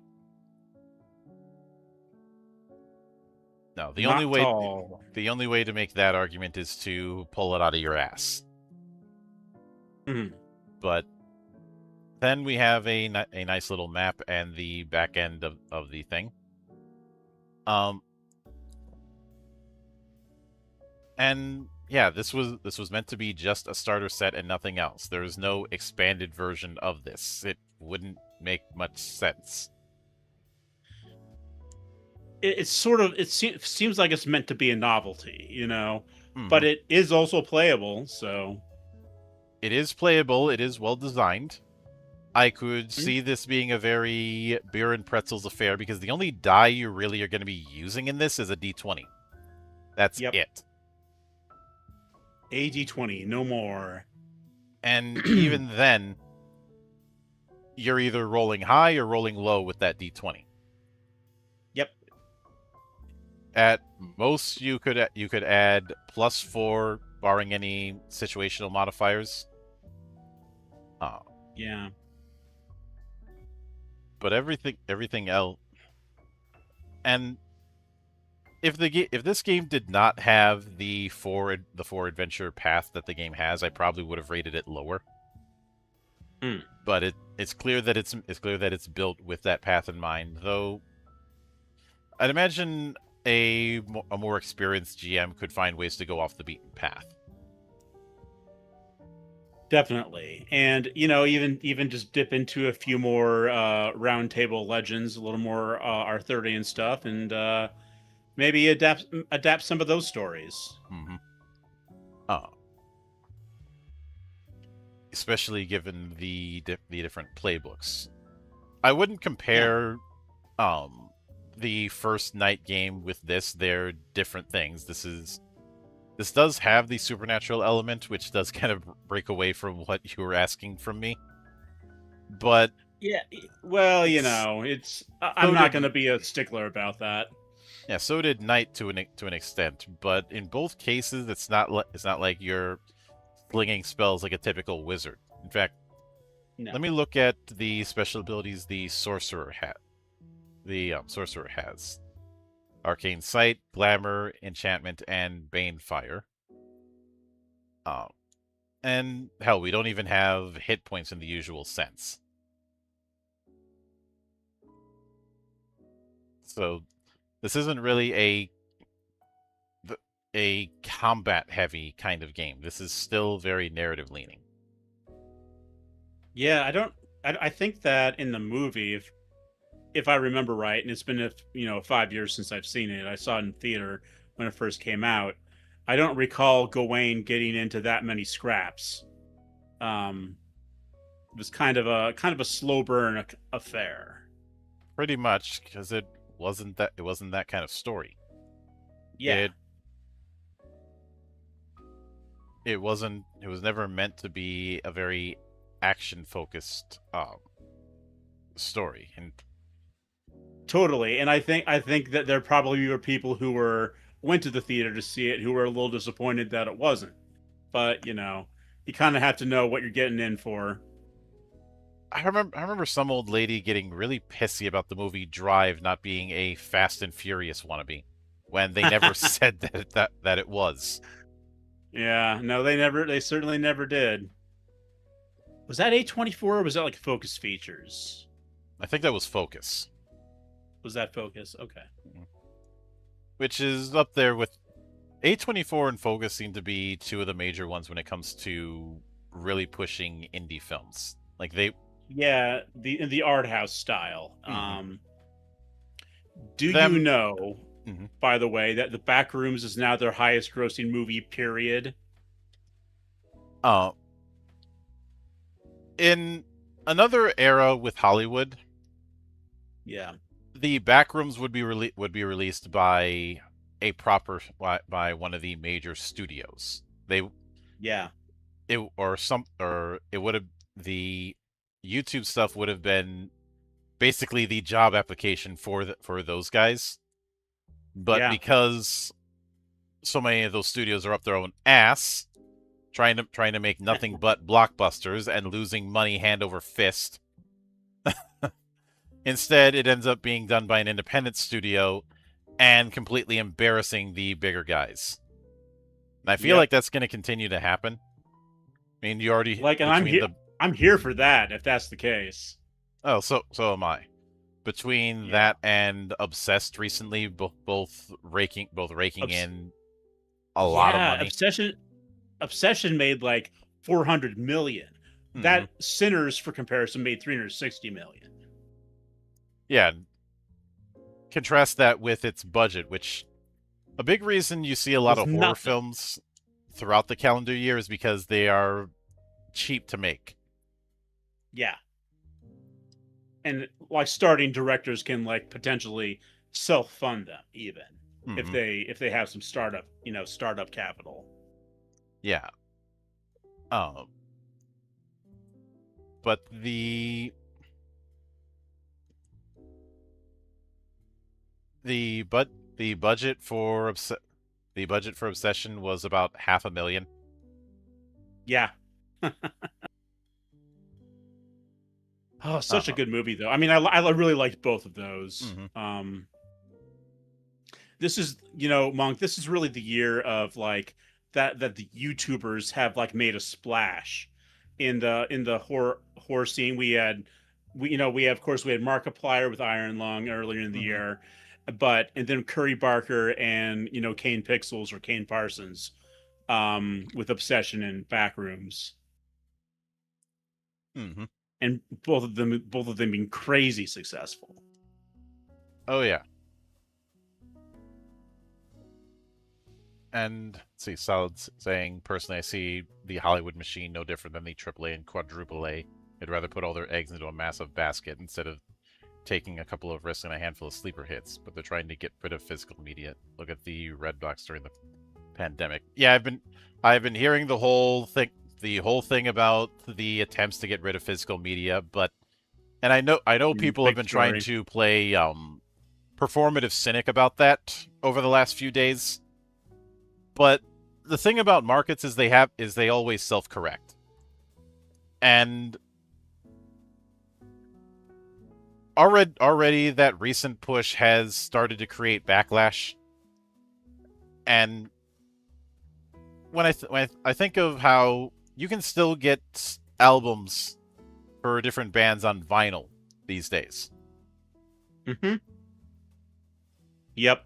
No, the only way to make that argument is to pull it out of your ass. Mm-hmm. But then we have a nice little map and the back end of the thing. And yeah, this was meant to be just a starter set and nothing else. There is no expanded version of this. It wouldn't make much sense. It's sort of, seems like it's meant to be a novelty, you know, but Mm-hmm. it is also playable. So it is playable. It is well designed. I could see this being a very beer and pretzels affair because the only die you really are going to be using in this is a D20. That's it. A D20, no more. And even then, you're either rolling high or rolling low with that D20. Yep. At most, you could add +4, barring any situational modifiers. Yeah. But everything else, and if this game did not have the four adventure path that the game has, I probably would have rated it lower. But it's clear that it's built with that path in mind. Though I'd imagine a more experienced GM could find ways to go off the beaten path. Definitely. And even just dip into a few more round table legends, a little more Arthurian stuff, and maybe adapt some of those stories. Especially given the different playbooks. I wouldn't compare the first night game with this. They're different things. This does have the supernatural element, which does kind of break away from what you were asking from me. But yeah, well, I'm not going to be a stickler about that. Yeah, so did Night to an extent, but in both cases, it's not like you're slinging spells like a typical wizard. In fact, let me look at the special abilities the sorcerer sorcerer has: Arcane Sight, Glamour, Enchantment, and Banefire. And hell, we don't even have hit points in the usual sense. So this isn't really a combat heavy kind of game. This is still very narrative leaning. Yeah, I don't. I think that in the movie, if I remember right, and it's been 5 years since I've seen it. I saw it in theater when it first came out. I don't recall Gawain getting into that many scraps. Um, it was kind of a slow burn affair. Pretty much, because it wasn't that kind of story. Yeah, It it was never meant to be a very action focused story. And totally. And I think that there probably were people who went to the theater to see it who were a little disappointed that it wasn't. But you kind of have to know what you're getting in for. I remember some old lady getting really pissy about the movie Drive not being a Fast and Furious wannabe when they never said that it was. Yeah, no, they certainly never did. Was that A24 or was that like Focus Features? I think that was Focus, Was that Focus? Okay. which is up there with A24 and Focus seem to be two of the major ones when it comes to really pushing indie films. Like they Yeah, in the art house style. mhm. Do you Them know, mhm. by the way, that The Backrooms is now their highest grossing movie, period? uh in another era with Hollywood, Yeah. the Backrooms would be released by by one of the major studios. They Yeah. it or some or it would have the YouTube stuff would have been basically the job application for those guys. But Yeah. because so many of those studios are up their own ass trying to make nothing but blockbusters and losing money hand over fist, instead it ends up being done by an independent studio and completely embarrassing the bigger guys. And I feel Yep. like that's going to continue to happen. I mean, you already Like, and between the I'm here for that if that's the case. oh, so am I. Between Yeah. that and Obsessed recently, both raking Obs- in a lot of yeah, money. Obsession made like 400 million. Hmm. That Sinners, for comparison, made 360 million. Yeah, contrast that with its budget, which a big reason you see a lot Was of horror nothing. films throughout the calendar year is because they are cheap to make. Yeah. And like starting directors can like potentially self-fund them even Hmm. if they have some startup capital. Yeah. Um, but the but the budget for Obsession was about 500,000. Yeah. Oh, such a Uh, good movie though. I mean, I really liked both of those. hmm This is, Monk, this is really the year of like that the YouTubers have like made a splash in the horror scene. We have, of course, we had Markiplier with Iron Lung earlier in the hmm year, and then Curry Barker and Kane Pixels or Kane Parsons with Obsession and Backrooms, hmm and both of them being crazy successful. Oh yeah. And let's see, Solid's saying, personally, I see the Hollywood machine no different than the AAA and quadruple A. They'd rather put all their eggs into a massive basket instead of taking a couple of risks and a handful of sleeper hits, but they're trying to get rid of physical media. Look at the Red Box during the pandemic. Yeah, I've been hearing the whole thing about the attempts to get rid of physical media, but and I know people have Big been trying story. to play performative cynic about that over the last few days. But the thing about markets is they always self-correct. And already that recent push has started to create backlash. And when I think of how you can still get albums for different bands on vinyl these days. Hmm. Yep.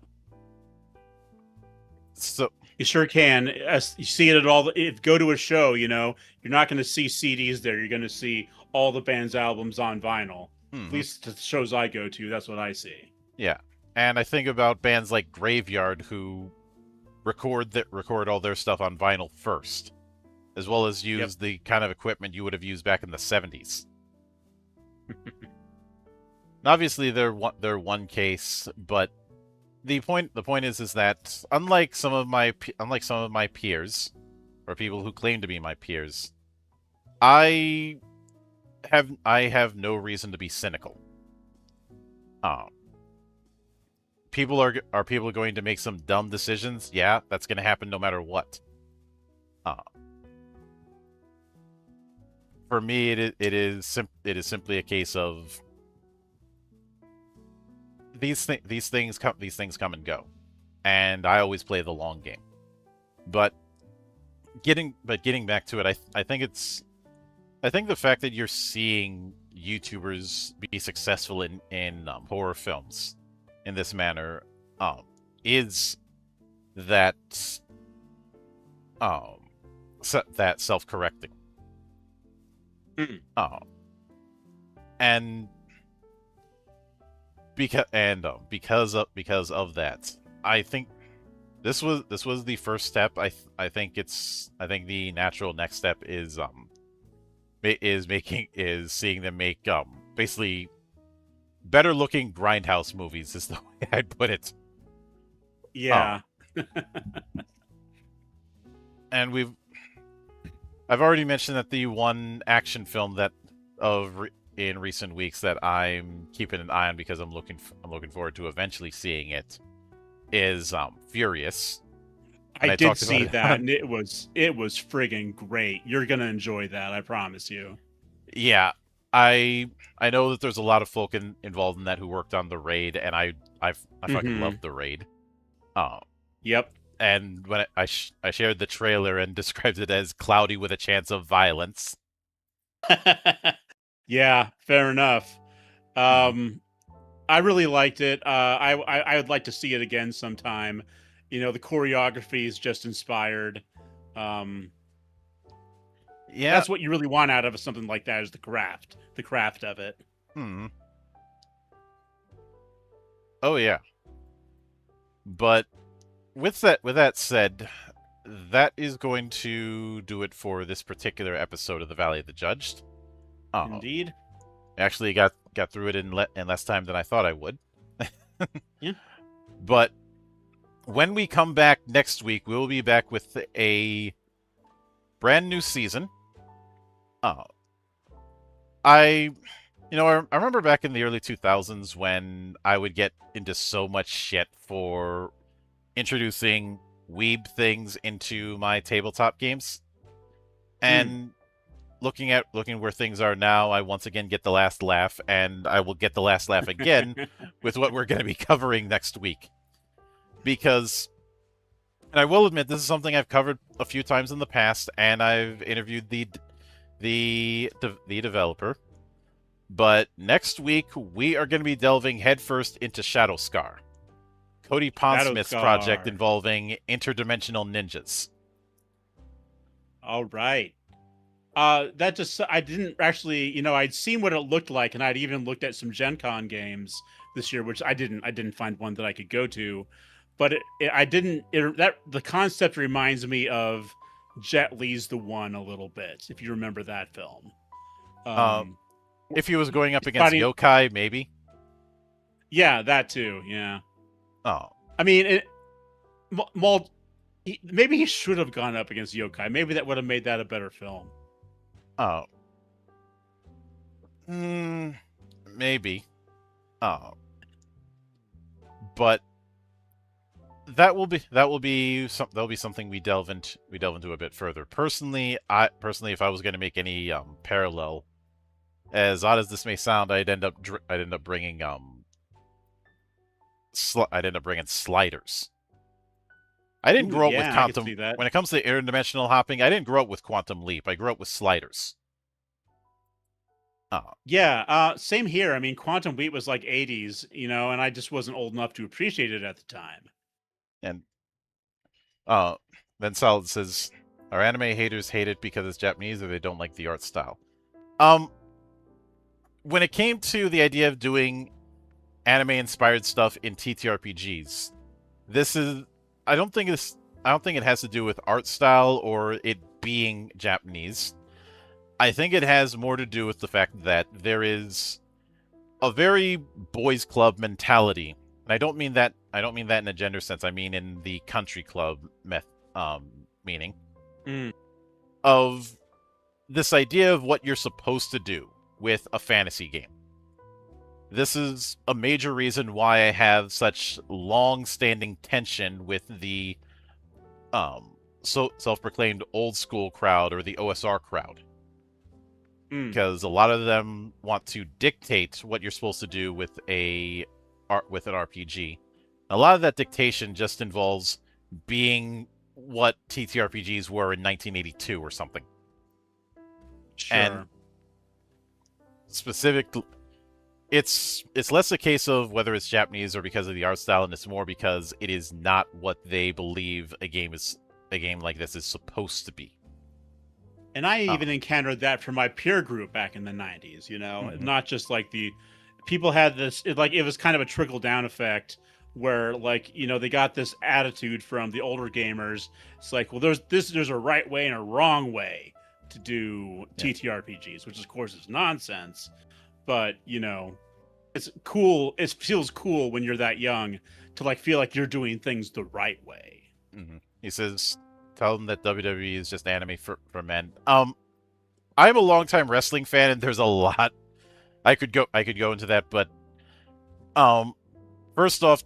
So You sure can. You see it at all. If go to a show, you're not going to see CDs there. You're going to see all the band's albums on vinyl. At Hmm. least the shows I go to, that's what I see. Yeah, and I think about bands like Graveyard who record all their stuff on vinyl first, as well as Yep. use the kind of equipment you would have used back in the 70s. Obviously, they're one case, but the point is that unlike some of my peers or people who claim to be my peers, I I have no reason to be cynical. Um, people going to make some dumb decisions? Yeah, that's going to happen no matter what. Uh, for me, it is simply a case of these things come and go, and I always play the long game. But getting back to it, I think the fact that you're seeing YouTubers be successful in horror films in this manner is that um that self-correcting. Mm. Um, and because of that, I think this was the first step. I think the natural next step is seeing them make basically better looking grindhouse movies is the way I'd put it. Yeah. And I've already mentioned that the one action film that in recent weeks that I'm keeping an eye on because I'm looking forward to eventually seeing it is Furious. And I I did talked about see it that, on, and it was friggin' great. You're gonna enjoy that, I promise you. yeah. I know that there's a lot of folk involved in that who worked on the raid, and I fucking Mm-hmm. loved the raid. Uh, Yep. and when I shared the trailer and described it as cloudy with a chance of violence. Yeah, fair enough. Hmm. I really liked it. I would like to see it again sometime. The choreography is just inspired. Um, Yeah. that's what you really want out of something like that is the craft of it. Hmm. Oh yeah. But with that said, that is going to do it for this particular episode of the Valley of the Judged. Oh, Indeed. actually got through it in less time than I thought I would. Yeah. But when we come back next week, we'll be back with a brand new season. Oh, I I remember back in the early 2000s when I would get into so much shit for introducing weeb things into my tabletop games. Mm. And looking where things are now, I once again get the last laugh, and I will get the last laugh again with what we're going to be covering next week. Because, and I will admit, this is something I've covered a few times in the past, and I've interviewed the developer. But next week, we are going to be delving headfirst into Shadowscar, Cody Pondsmith's project Shadowscar. involving interdimensional ninjas. All right. That just I didn't actually, I'd seen what it looked like, and I'd even looked at some Gen Con games this year, which I didn't find one that I could go to, but I didn't. That the concept reminds me of Jet Li's The One a little bit, if you remember that film. Uh, Um, if he was going up against fighting, yokai, maybe. yeah, that too, yeah. Oh, I mean, Mal, maybe he should have gone up against Yokai. Maybe that would have made that a better film. oh, mm, maybe. Oh, but that'll be something we delve into a bit further. Personally, if I was going to make any parallel, as odd as this may sound, I'd end up bringing sliders. I didn't Ooh, grow up with yeah, I could quantum. see that. When it comes to interdimensional hopping, I didn't grow up with Quantum Leap. I grew up with sliders. Uh, Yeah, same here. I mean, Quantum Leap was like 80s, and I just wasn't old enough to appreciate it at the time. and uh, Then Solid says, "Our anime haters hate it because it's Japanese, or they don't like the art style." When it came to the idea of doing anime-inspired stuff in TTRPGs, this is I don't think it has to do with art style or it being Japanese. I think it has more to do with the fact that there is a very boys club mentality. And I don't mean that in a gender sense. I mean in the country club meaning of this idea of what you're supposed to do with a fantasy game. This is a major reason why I have such long-standing tension with the self-proclaimed old school crowd or the OSR crowd. Because a lot of them want to dictate what you're supposed to do with an RPG. A lot of that dictation just involves being what TTRPGs were in 1982 or something. Sure. And it's less a case of whether it's Japanese or because of the art style, and it's more because it is not what they believe a game like this is supposed to be. And I even encountered that from my peer group back in the 90s, you know, not just like the people had this, it was kind of a trickle down effect where, like, you know, they got this attitude from the older gamers. It's like, well, there's a right way and a wrong way to do TTRPGs, which of course is nonsense. But, you know, it's cool. It feels cool when you're that young to like feel like you're doing things the right way. He says, "Tell them that WWE is just anime for men." I'm a longtime wrestling fan, and there's a lot I could go into that, but first off,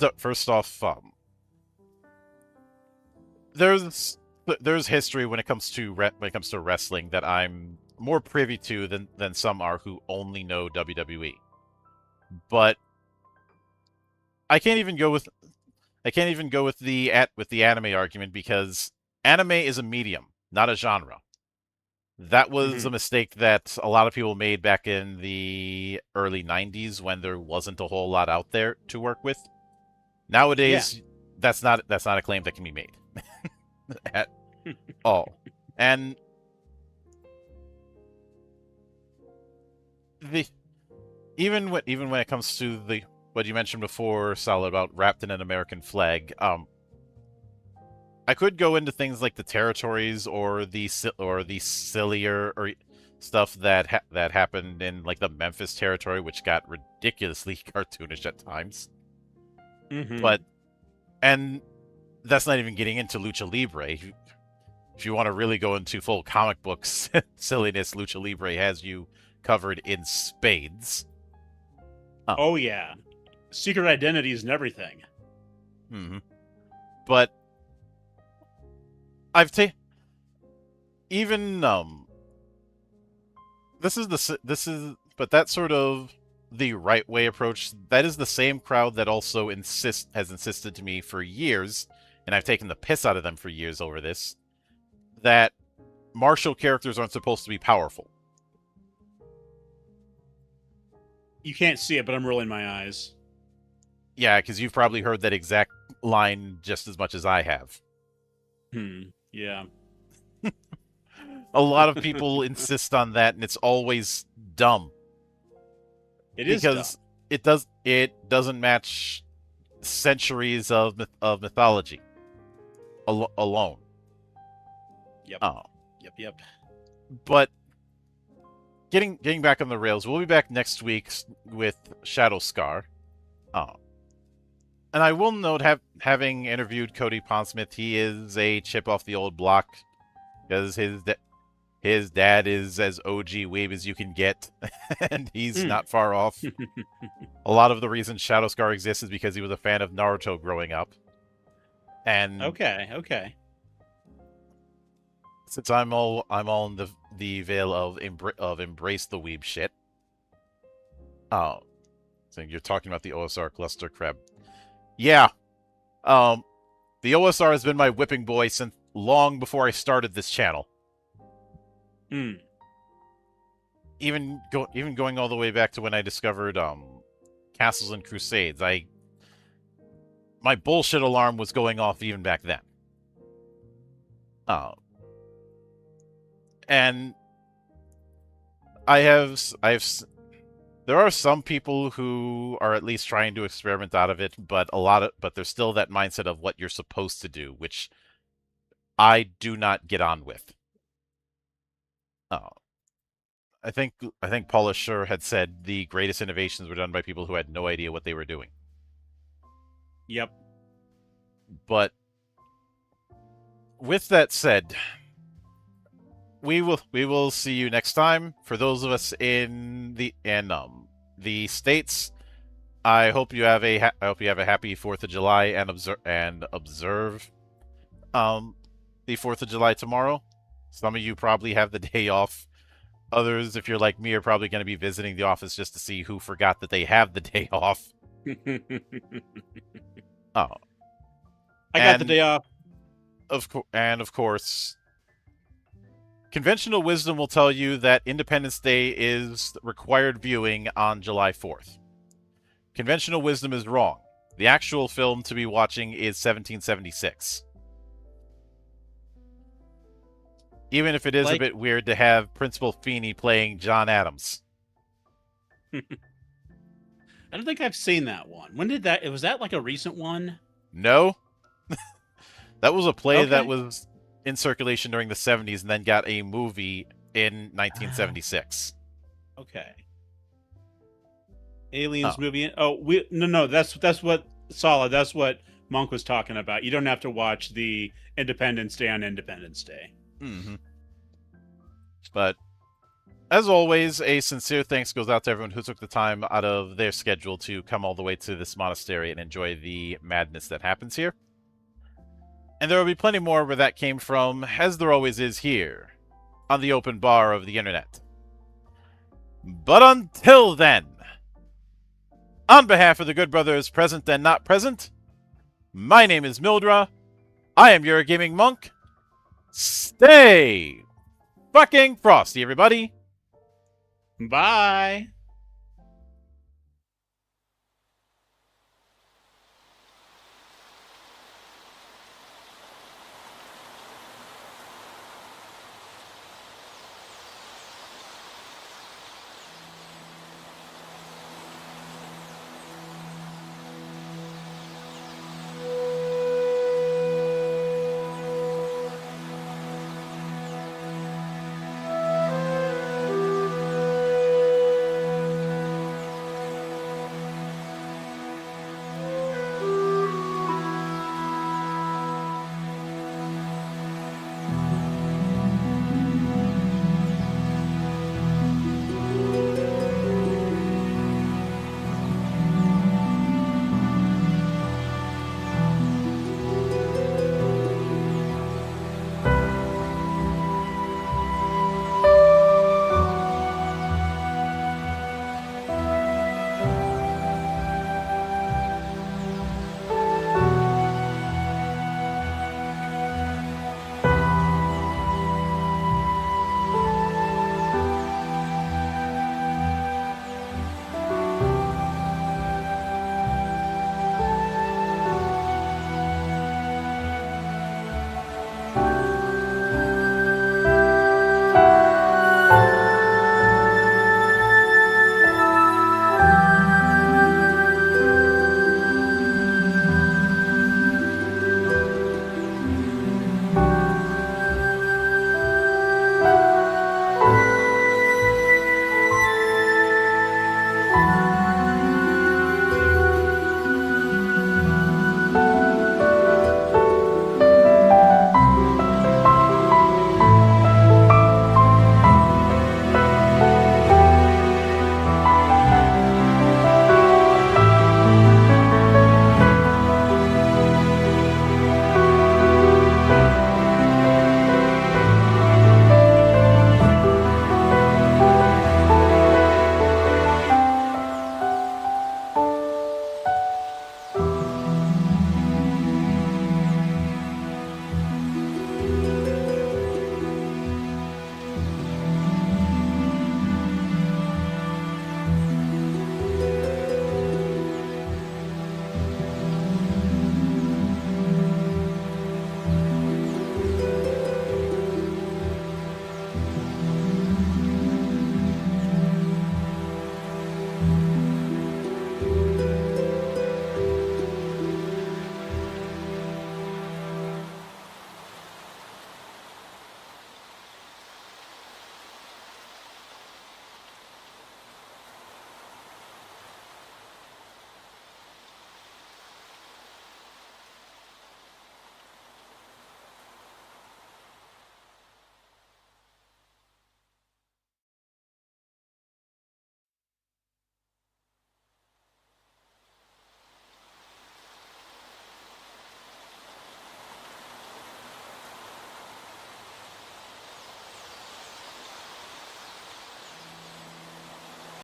there's history when it comes to wrestling that I'm more privy to than some are who only know WWE. But I can't even go with the anime argument because anime is a medium, not a genre. That was a mistake that a lot of people made back in the early 90s when there wasn't a whole lot out there to work with. Nowadays, that's not a claim that can be made at all. And even when it comes to what you mentioned before, Solid, about wrapped in an American flag, I could go into things like the territories or the sillier or stuff that happened in like the Memphis territory, which got ridiculously cartoonish at times. But and that's not even getting into Lucha Libre. If you want to really go into full comic books silliness, Lucha Libre has you covered in spades. Oh yeah, secret identities and everything. But even this is but that sort of the right way approach. That is the same crowd that also has insisted to me for years, and I've taken the piss out of them for years over this, that martial characters aren't supposed to be powerful. You can't see it, but I'm rolling my eyes. Yeah, because you've probably heard that exact line just as much as I have. Yeah. A lot of people insist on that, and it's always dumb. It is dumb. Because it doesn't match centuries of mythology alone. Yep. Yep. But getting back on the rails, we'll be back next week with Shadow Scar. And I will note, having interviewed Cody Pondsmith, he is a chip off the old block because his dad is as OG weeb as you can get, and he's not far off. A lot of the reason Shadow Scar exists is because he was a fan of Naruto growing up. And okay. Since I'm all in the veil of embrace the weeb shit. So you're talking about the OSR cluster crab. Yeah. The OSR has been my whipping boy since long before I started this channel. Even going all the way back to when I discovered Castles and Crusades. My bullshit alarm was going off even back then. Oh. And there are some people who are at least trying to experiment out of it, but there's still that mindset of what you're supposed to do, which I do not get on with. Oh. I think Paula Schur had said the greatest innovations were done by people who had no idea what they were doing. Yep. But with that said, we will see you next time. For those of us in the States, I hope you have a happy 4th of July and observe the 4th of July tomorrow. Some of you probably have the day off. Others, if you're like me, are probably going to be visiting the office just to see who forgot that they have the day off. Oh. I got the day off. Of course, conventional wisdom will tell you that Independence Day is required viewing on July 4th. Conventional wisdom is wrong. The actual film to be watching is 1776. Even if it is a bit weird to have Principal Feeney playing John Adams. I don't think I've seen that one. When did that... Was that like a recent one? No. That was a play that was in circulation during the 70s and then got a movie in 1976. Okay. Aliens movie. No, that's what Solid. That's what Monk was talking about. You don't have to watch the Independence Day on Independence Day. Mm-hmm. But as always, a sincere thanks goes out to everyone who took the time out of their schedule to come all the way to this monastery and enjoy the madness that happens here. And there will be plenty more where that came from, as there always is here, on the open bar of the internet. But until then, on behalf of the good brothers present and not present, my name is Mildra, I am your gaming monk. Stay fucking frosty, everybody! Bye!